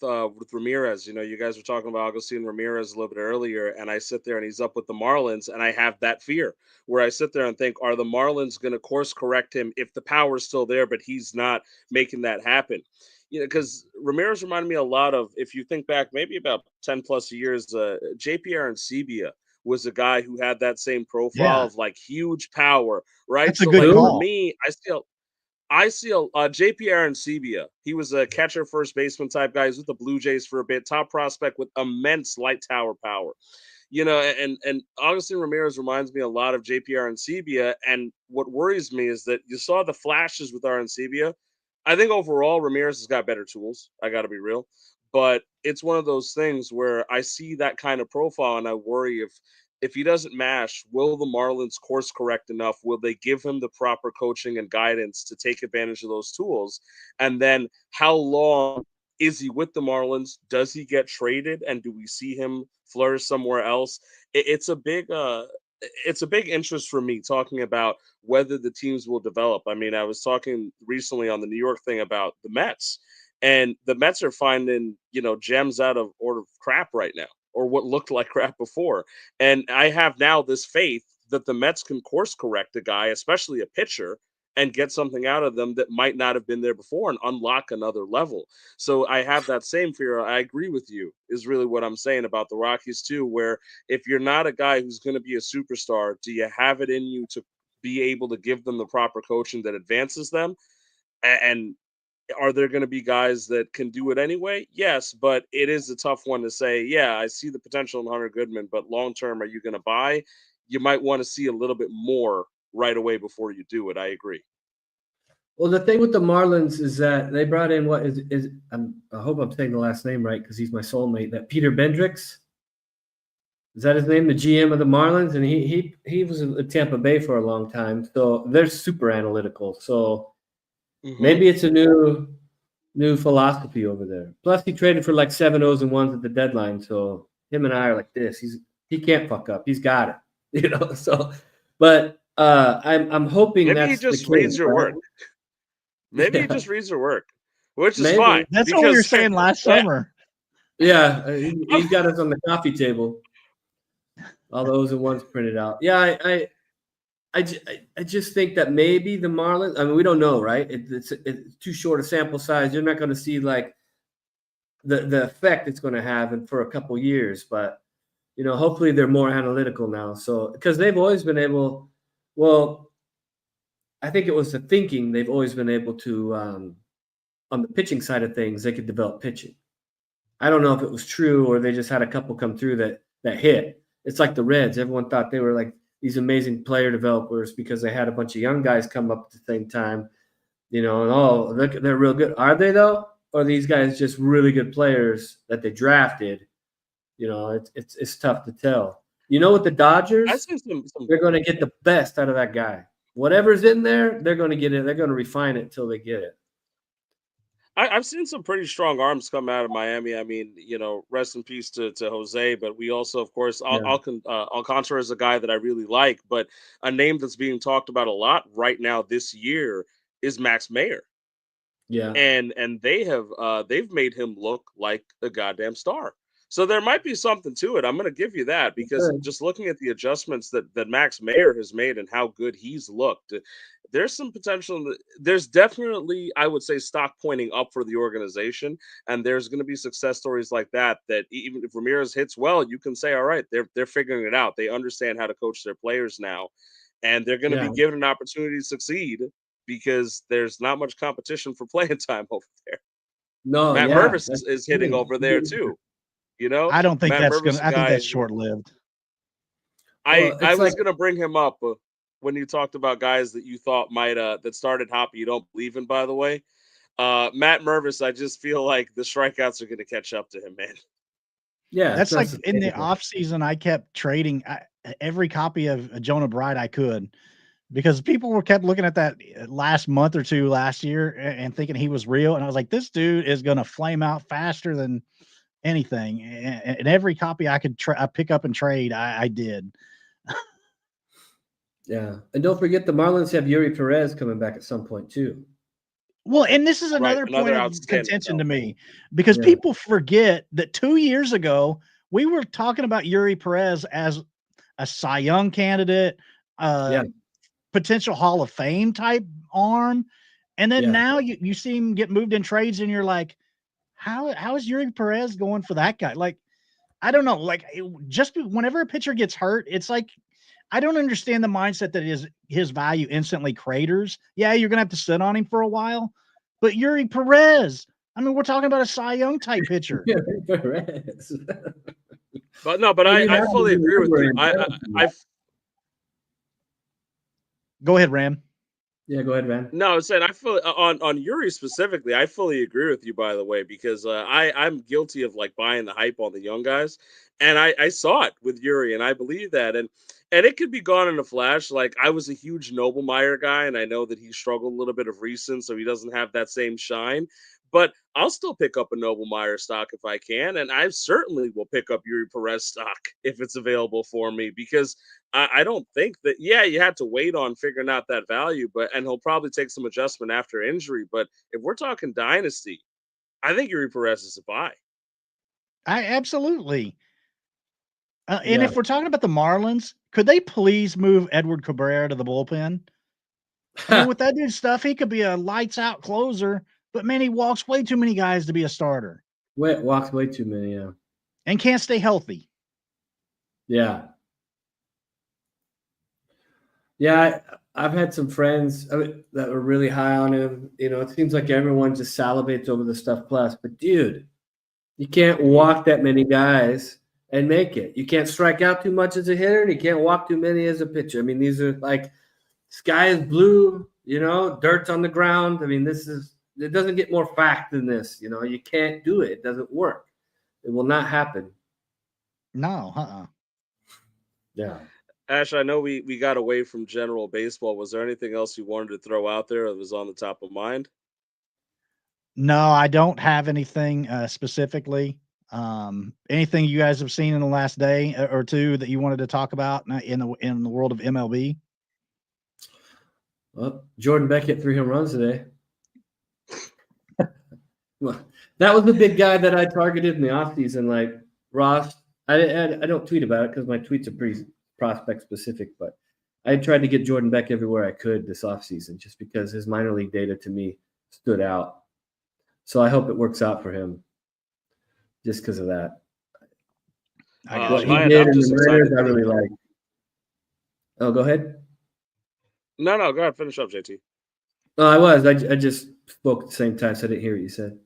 Ramirez. You know, you guys were talking about Agustin Ramirez a little bit earlier, and I sit there and he's up with the Marlins, and I have that fear where I sit there and think, are the Marlins going to course correct him if the power is still there, but he's not making that happen? You know, because Ramirez reminded me a lot of, if you think back maybe about 10 plus years, JP Arancibia was a guy who had that same profile of like huge power, right? That's a good like call. For me, I see JP Arancibia. He was a catcher, first baseman type guy. He was with the Blue Jays for a bit. Top prospect with immense light tower power. You know, and Agustin Ramirez reminds me a lot of JP Arancibia. And what worries me is that you saw the flashes with Arancibia. I think overall Ramirez has got better tools. I got to be real. But it's one of those things where I see that kind of profile and I worry if he doesn't mash, will the Marlins course correct enough? Will they give him the proper coaching and guidance to take advantage of those tools? And then how long is he with the Marlins? Does he get traded? And do we see him flourish somewhere else? It's a big interest for me talking about whether the teams will develop. I mean, I was talking recently on the New York thing about the Mets, and the Mets are finding, you know, gems out of crap right now, or what looked like crap before. And I have now this faith that the Mets can course correct a guy, especially a pitcher, and get something out of them that might not have been there before and unlock another level. So I have that same fear. I agree with you, is really what I'm saying about the Rockies too, where if you're not a guy who's going to be a superstar, do you have it in you to be able to give them the proper coaching that advances them? And are there going to be guys that can do it anyway? Yes, but it is a tough one to say, yeah, I see the potential in Hunter Goodman, but long-term, are you going to buy? You might want to see a little bit more right away before you do it. I agree. Well, the thing with the Marlins is that they brought in what is I hope I'm saying the last name right because he's my soulmate. That Peter Bendrix, is that his name? The GM of the Marlins, and he was at Tampa Bay for a long time. So they're super analytical. So maybe it's a new philosophy over there. Plus, he traded for like 7 O's and 1s at the deadline. So him and I are like this. He can't fuck up. He's got it. You know. So, but I'm hoping maybe that's he just the case, reads your right? work. Maybe he just reads your work, which is Maybe. fine. That's what we were saying last summer. Yeah, he's got us on the coffee table. All those and ones printed out. Yeah, I just think that maybe the Marlins. I mean, we don't know, right? It's too short a sample size. You're not going to see like the effect it's going to have for a couple years. But you know, hopefully they're more analytical now. So because they've always been able. Well, I think it was the thinking they've always been able to. On the pitching side of things, they could develop pitching. I don't know if it was true or they just had a couple come through that hit. It's like the Reds. Everyone thought they were like these amazing player developers because they had a bunch of young guys come up at the same time, you know, and they're real good. Are they though? Or are these guys just really good players that they drafted? You know, it's tough to tell. You know, with the Dodgers, I see they're going to get the best out of that guy. Whatever's in there, they're going to get it. They're going to refine it until they get it. I've seen some pretty strong arms come out of Miami. I mean, rest in peace to Jose, but we also, of course, Alcantara is a guy that I really like, but a name that's being talked about a lot right now this year is Max Mayer. Yeah. And they've made him look like a goddamn star. So there might be something to it. I'm going to give you that, because just looking at the adjustments that Max Mayer has made and how good he's looked, there's some potential. There's definitely, I would say, stock pointing up for the organization, and there's going to be success stories like that. That even if Ramirez hits well, you can say, all right, they're figuring it out. They understand how to coach their players now, and they're going to be given an opportunity to succeed, because there's not much competition for playing time over there. No, Matt Mervis is hitting over there too. I don't think Matt that's Mervis, I think that's short lived. I was gonna bring him up when you talked about guys that you thought might that started hot, but you don't believe in. By the way, Matt Mervis, I just feel like the strikeouts are gonna catch up to him, man. Yeah, that's like in the off season. I kept trading every copy of Jonah Bright I could, because people kept looking at that last month or two last year and thinking he was real, and I was like, this dude is gonna flame out faster than anything. And every copy I could pick up and trade, I did. Yeah, and don't forget the Marlins have Yuri Perez coming back at some point too. Well, and this is another point of contention to me, because people forget that 2 years ago we were talking about Yuri Perez as a Cy Young candidate, potential Hall of Fame type arm, and then now you see him get moved in trades, and you're like, how is Yuri Perez going for that guy? Like, I don't know. Like, just whenever a pitcher gets hurt, it's like, I don't understand the mindset that his value instantly craters. Yeah, you're gonna have to sit on him for a while, but Yuri Perez, I mean, we're talking about a Cy Young type pitcher. Yuri Perez. But I fully agree with you. I go ahead, Ram. Yeah, go ahead, Ram. No, I said I feel on Yuri specifically. I fully agree with you, by the way, because I'm guilty of like buying the hype on the young guys, and I saw it with Yuri, and I believe that, and it could be gone in a flash. Like, I was a huge Noblemeyer guy, and I know that he struggled a little bit of recent, so he doesn't have that same shine. But I'll still pick up a Noblemeyer stock if I can, and I certainly will pick up Yuri Perez stock if it's available for me, because I don't think that, you had to wait on figuring out that value, and he'll probably take some adjustment after injury. But if we're talking dynasty, I think Yuri Perez is a buy. I absolutely. And if we're talking about the Marlins, could they please move Edward Cabrera to the bullpen? I mean, with that dude's stuff, he could be a lights out closer, but man, he walks way too many guys to be a starter. Walks way too many, and can't stay healthy. Yeah. Yeah, I've had some friends that were really high on him. It seems like everyone just salivates over the stuff plus. But, dude, you can't walk that many guys and make it. You can't strike out too much as a hitter, and you can't walk too many as a pitcher. I mean, these are like sky is blue, dirt's on the ground. I mean, it doesn't get more fact than this. You can't do it. It doesn't work. It will not happen. No, Yeah. Ash, I know we got away from general baseball. Was there anything else you wanted to throw out there that was on the top of mind? No, I don't have anything specifically. Anything you guys have seen in the last day or two that you wanted to talk about in the world of MLB? Well, Jordan Beck hit 3 home runs today. Well, that was the big guy that I targeted in the offseason, like Ross. I don't tweet about it because my tweets are pretty prospect specific, but I tried to get Jordan Beck everywhere I could this offseason just because his minor league data to me stood out. So I hope it works out for him just because of that. What he did in the Raiders, I really like. Oh, go ahead. No, go ahead. Finish up, JT. No, I was. I just spoke at the same time, so I didn't hear what you said.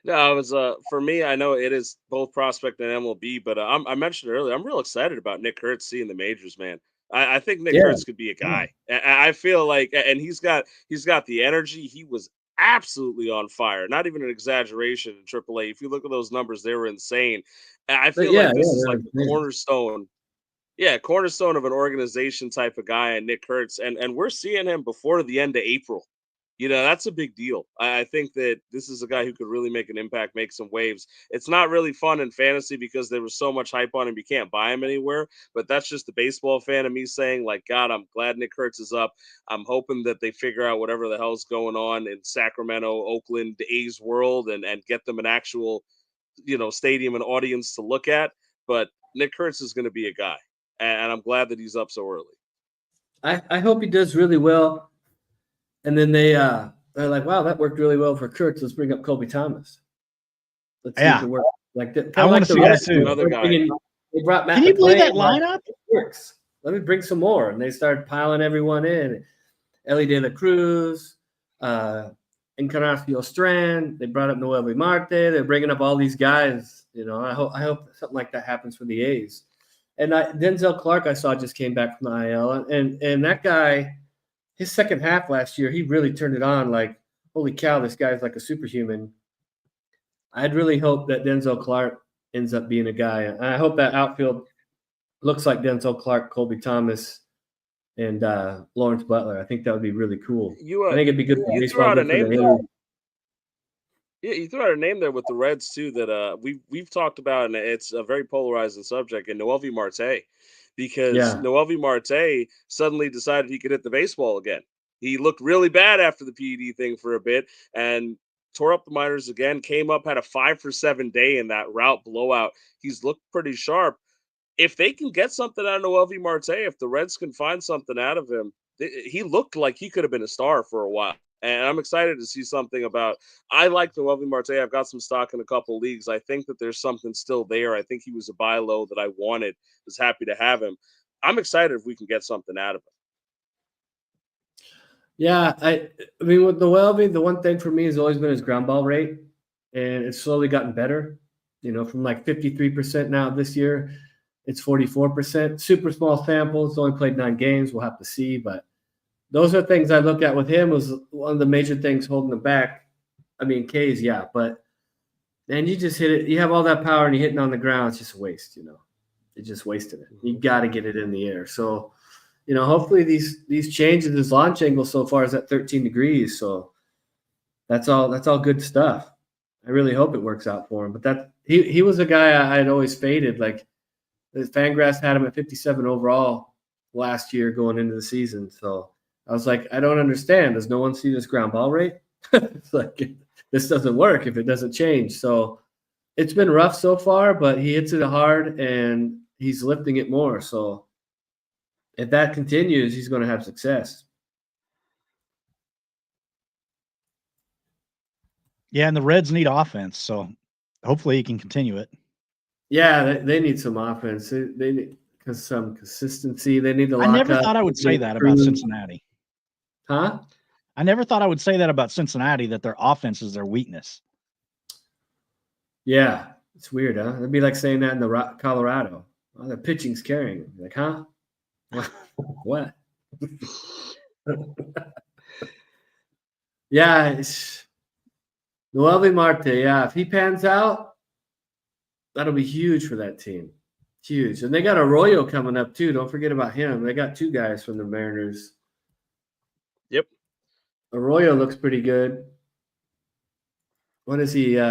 No, it was for me. I know it is both prospect and MLB, but I mentioned earlier, I'm real excited about Nick Kurtz seeing the majors, man. I think Nick Kurtz could be a guy. I feel like, and he's got the energy. He was absolutely on fire. Not even an exaggeration in AAA. If you look at those numbers, they were insane. I feel like this is like the cornerstone. Yeah, cornerstone of an organization type of guy, and Nick Kurtz, and we're seeing him before the end of April. That's a big deal. I think that this is a guy who could really make an impact, make some waves. It's not really fun in fantasy because there was so much hype on him. You can't buy him anywhere, but that's just the baseball fan of me saying, like, God, I'm glad Nick Kurtz is up. I'm hoping that they figure out whatever the hell's going on in Sacramento, Oakland, the A's world and get them an actual, stadium and audience to look at. But Nick Kurtz is going to be a guy, and I'm glad that he's up so early. I hope he does really well. And then they're like, wow, that worked really well for Kurtz. Let's bring up Colby Thomas. Let's see if it works. Like I want to see that too. Another guy. They brought Matt Can you believe McClain, that lineup? It works. Let me bring some more. And they started piling everyone in. Ellie De La Cruz, Encarnacio Strand. They brought up Noelvi Marte. They're bringing up all these guys. I hope something like that happens for the A's. And Denzel Clark, I saw, just came back from the IL. And that guy, his second half last year, he really turned it on. Like, holy cow, this guy's like a superhuman. I'd really hope that Denzel Clark ends up being a guy. And I hope that outfield looks like Denzel Clark, Colby Thomas, and Lawrence Butler. I think that would be really cool. I think it'd be good for you baseball. threw out a name there. Yeah, you threw out a name there with the Reds too that we've talked about, and it's a very polarizing subject. And Noelvi Marte, because Noelvi Marte suddenly decided he could hit the baseball again. He looked really bad after the PED thing for a bit and tore up the minors again. Came up, had a 5-for-7 day in that route blowout. He's looked pretty sharp. If they can get something out of Noelvi Marte, if the Reds can find something out of him, he looked like he could have been a star for a while. And I'm excited to see something about. I like Noelvi Marte. I've got some stock in a couple leagues. I think that there's something still there. I think he was a buy low that I wanted. Was happy to have him. I'm excited if we can get something out of him. Yeah, I mean, with Noelvi, the one thing for me has always been his ground ball rate, and it's slowly gotten better. From like 53% now this year, it's 44%. Super small samples. Only played 9 games. We'll have to see, but those are things I look at with him. Was one of the major things holding him back. I mean, K's, yeah, but then you just hit it. You have all that power and you're hitting on the ground. It's just a waste, It's just wasted it. You got to get it in the air. So, hopefully these changes, his launch angle so far is at 13 degrees. So that's all good stuff. I really hope it works out for him. But that he was a guy I'd always faded. Like Fangraphs had him at 57 overall last year going into the season. So I was like, I don't understand. Does no one see this ground ball rate? It's like, this doesn't work if it doesn't change. So it's been rough so far, but he hits it hard and he's lifting it more. So if that continues, he's going to have success. Yeah, and the Reds need offense, so hopefully he can continue it. Yeah, they need some offense. They need some consistency. They need to lock up. I never thought I would say that about Cincinnati. Huh? I never thought I would say that about Cincinnati, that their offense is their weakness. Yeah, it's weird, huh? It'd be like saying that in the Colorado. Oh, the pitching's carrying them. Like, huh? What? Yeah, it's Noelvi Marte. Yeah, if he pans out, that'll be huge for that team. Huge. And they got Arroyo coming up too. Don't forget about him. They got 2 guys from the Mariners. Yep. Arroyo looks pretty good. What is he?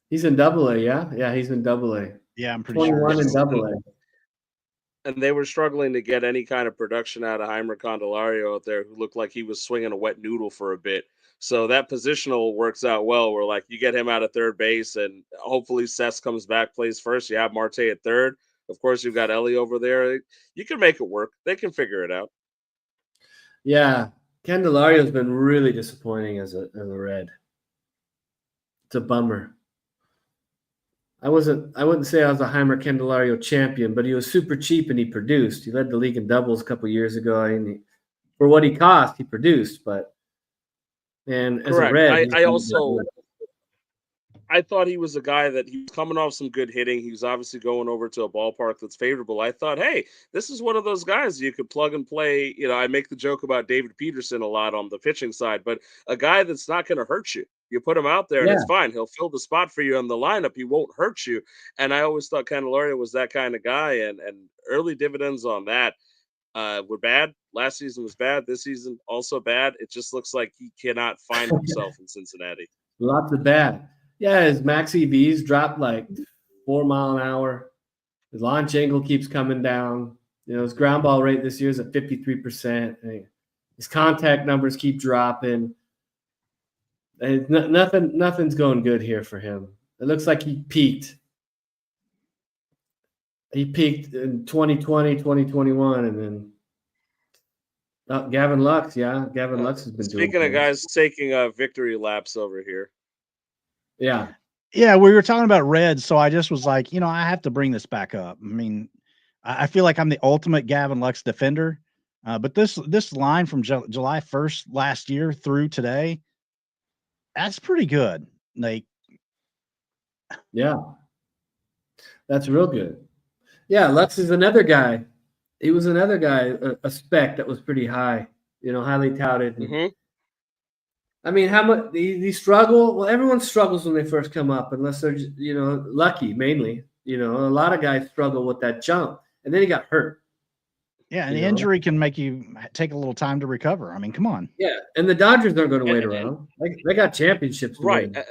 He's in Double-A, yeah? Yeah, he's in Double-A. Yeah, I'm pretty 21 sure. in Double-A. And they were struggling to get any kind of production out of Heimer Candelario out there, who looked like he was swinging a wet noodle for a bit. So that positional works out well, where like you get him out of third base and hopefully Sess comes back, plays first. You have Marte at third. Of course, you've got Ellie over there. You can make it work. They can figure it out. Yeah, Candelario's been really disappointing as a Red. It's a bummer. I wouldn't say I was a Heimer Candelario champion, but he was super cheap and he produced. He led the league in doubles a couple years ago, and for what he cost, he produced. But as correct. a Red, I thought he was a guy that he was coming off some good hitting. He was obviously going over to a ballpark that's favorable. I thought, hey, this is one of those guys you could plug and play. I make the joke about David Peterson a lot on the pitching side, but a guy that's not going to hurt you. You put him out there and it's fine. He'll fill the spot for you in the lineup. He won't hurt you. And I always thought Candelario was that kind of guy, and early dividends on that. were bad. Last season was bad. This season also bad. It just looks like he cannot find himself in Cincinnati. Lots of bad. Yeah, his max EVs dropped like 4 mile an hour. His launch angle keeps coming down. His ground ball rate this year is at 53%. His contact numbers keep dropping. Nothing's going good here for him. It looks like he peaked. He peaked in 2020, 2021, and then Gavin Lux. Yeah, Gavin Lux has been Speaking doing of guys taking victory laps over here. Yeah. Yeah, we were talking about Reds, so I just was like, I have to bring this back up. I mean, I feel like I'm the ultimate Gavin Lux defender, but this line from July 1st last year through today, that's pretty good. Like, yeah, that's real good. Yeah, Lux is another guy. He was another guy, a spec that was pretty high, highly touted. Mm-hmm. I mean, how much they struggle? Well, everyone struggles when they first come up, unless they're, lucky mainly. A lot of guys struggle with that jump, and then he got hurt. Yeah, an injury can make you take a little time to recover. I mean, come on. Yeah, and the Dodgers aren't going to wait around. They got championships to right. win.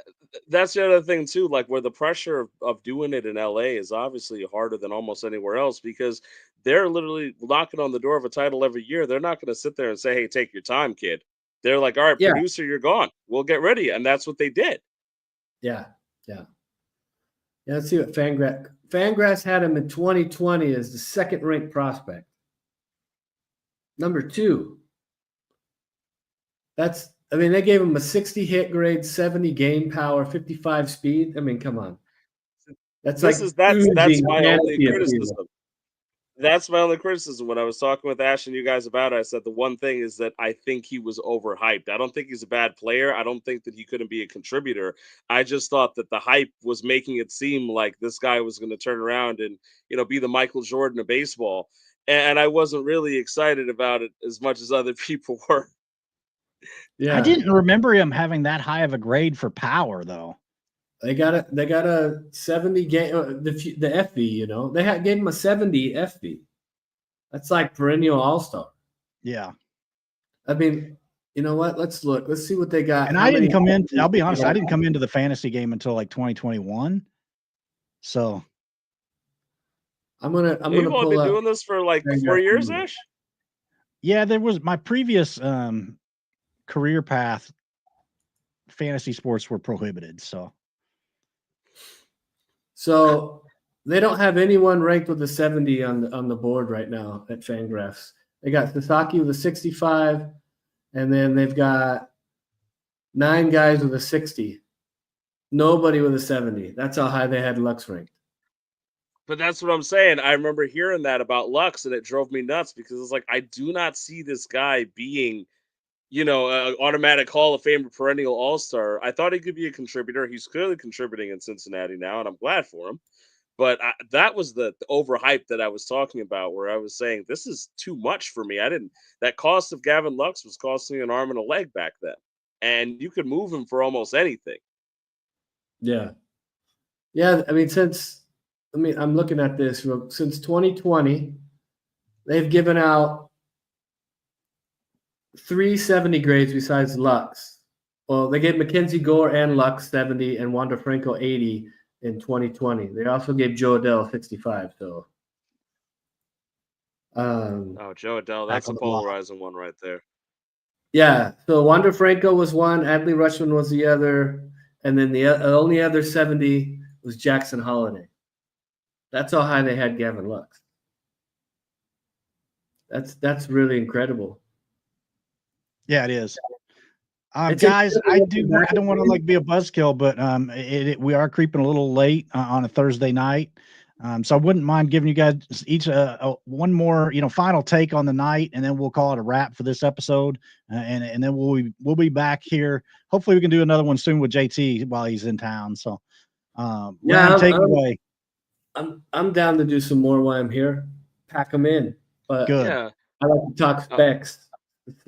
That's the other thing too. Like where the pressure of doing it in LA is obviously harder than almost anywhere else because they're literally knocking on the door of a title every year. They're not going to sit there and say, "Hey, take your time, kid." They're like, "All right, producer, you're gone. We'll get ready," and that's what they did. Yeah. Let's see what Fangraphs had him in 2020 as the second-ranked prospect. Number 2. They gave him a 60 hit grade, 70 game power, 55 speed. I mean, come on. That's my only criticism. That's my only criticism. When I was talking with Ash and you guys about it, I said the one thing is that I think he was overhyped. I don't think he's a bad player. I don't think that he couldn't be a contributor. I just thought that the hype was making it seem like this guy was going to turn around and, be the Michael Jordan of baseball. And I wasn't really excited about it as much as other people were. Yeah. I didn't remember him having that high of a grade for power, though. They got a 70 game the FV. They gave him a 70 FV. That's like perennial all-star. Yeah. I mean, you know what? Let's look. Let's see what they got. And I didn't come in. I'll be honest. I didn't come into the fantasy game until like 2021. So I'm gonna You've pull only been up. doing this for like 4 years, Ash? Yeah, there was my previous career path. Fantasy sports were prohibited, So they don't have anyone ranked with a 70 on the board right now at Fangraphs. They got Sasaki with a 65, and then they've got 9 guys with a 60. Nobody with a 70. That's how high they had Lux ranked. But that's what I'm saying. I remember hearing that about Lux, and it drove me nuts because it's like I do not see this guy being, an automatic Hall of Fame perennial all-star. I thought he could be a contributor. He's clearly contributing in Cincinnati now, and I'm glad for him. But that was the overhype that I was talking about, where I was saying this is too much for me. That cost of Gavin Lux was costing me an arm and a leg back then, and you could move him for almost anything. Yeah. I mean, I'm looking at this since 2020, they've given out 370 grades besides Lux. Well, they gave Mackenzie Gore and Lux 70 and Wander Franco 80 in 2020. They also gave Joe Adell 65. So, Joe Adell, that's a polarizing one right there. Yeah. So Wander Franco was one, Adley Rutschman was the other, and then the only other 70 was Jackson Holiday. That's how high they had Gavin Lux. That's really incredible. Yeah, it is. Guys, I don't want to be a buzzkill, but we are creeping a little late on a Thursday night. So I wouldn't mind giving you guys each one more, final take on the night, and then we'll call it a wrap for this episode. And then we'll be back here. Hopefully we can do another one soon with JT while he's in town. So take it away. I'm down to do some more while I'm here. Pack them in. But good. Yeah. I like to talk specs.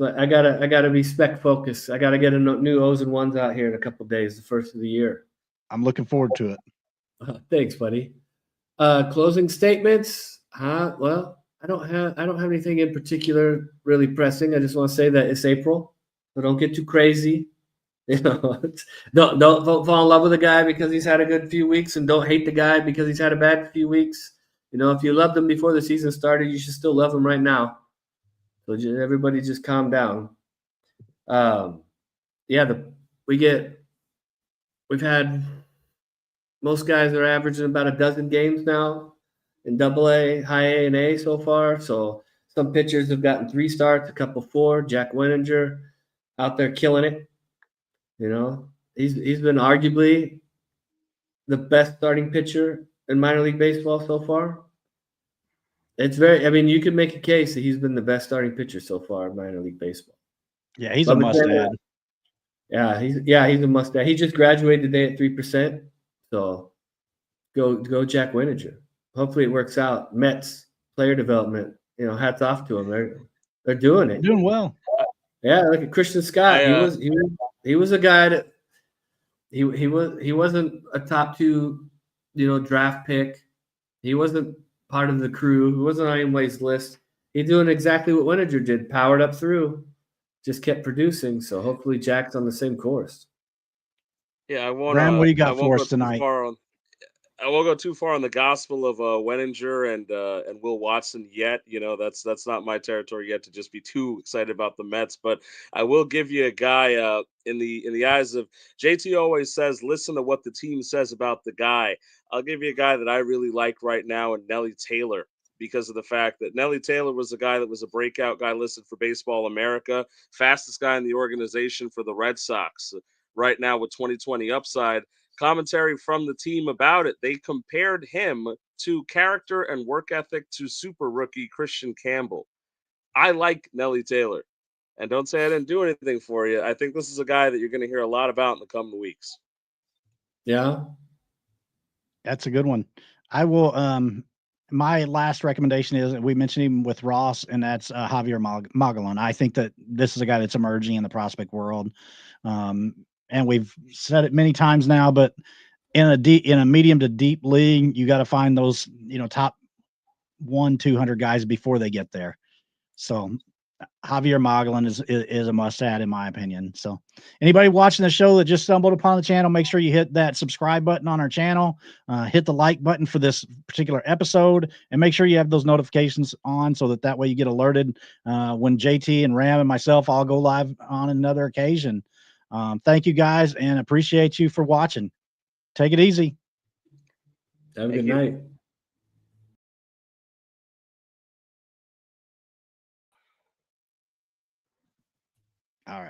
I gotta be spec focused. I gotta get a new O's and ones out here in a couple of days, the first of the year. I'm looking forward to it. Thanks, buddy. Closing statements. Well, I don't have anything in particular really pressing. I just want to say that it's April, so don't get too crazy. Don't fall in love with a guy because he's had a good few weeks, and don't hate the guy because he's had a bad few weeks. If you loved him before the season started, you should still love him right now. So everybody just calm down. We've had most guys are averaging about a dozen games now in Double-A, High A, and A so far. So some pitchers have gotten 3 starts, a couple 4. Jack Wenninger out there killing it. He's been arguably the best starting pitcher in minor league baseball so far. You could make a case that he's been the best starting pitcher so far in minor league baseball. Yeah, he's a must-add. Yeah, he's a must-add. He just graduated today at 3%. So go Jack Wenninger. Hopefully it works out. Mets player development, hats off to him. They're doing it. Doing well. Yeah, look at Christian Scott. He was a guy that he wasn't a top 2, draft pick. He wasn't part of the crew. He wasn't on anybody's list. He's doing exactly what Wenninger did, powered up through, just kept producing. So hopefully Jack's on the same course. Yeah, I won't. Graham, what do you got for us tonight? I won't go too far on the gospel of Wenninger and Will Watson yet. That's not my territory yet to just be too excited about the Mets. But I will give you a guy in the eyes of JT always says, listen to what the team says about the guy. I'll give you a guy that I really like right now, and Nelly Taylor, because of the fact that Nelly Taylor was a guy that was a breakout guy listed for Baseball America, fastest guy in the organization for the Red Sox right now with 2020 upside. Commentary from the team about it, they compared him to character and work ethic to super rookie Christian Campbell. I like Nelly Taylor, and don't say I didn't do anything for you. I think this is a guy that you're going to hear a lot about in the coming weeks. Yeah, that's a good one. I will. My last recommendation is, we mentioned him with Ross, and that's Javier Mogollon. I think that this is a guy that's emerging in the prospect world. And we've said it many times now, but in a medium to deep league, you got to find those, top 100-200 guys before they get there. So Javier Mogollon is a must add in my opinion. So anybody watching the show that just stumbled upon the channel, make sure you hit that subscribe button on our channel, hit the like button for this particular episode, and make sure you have those notifications on so that way you get alerted when JT and Ram and myself all go live on another occasion. Thank you guys, and appreciate you for watching. Take it easy. Have a good night. All right.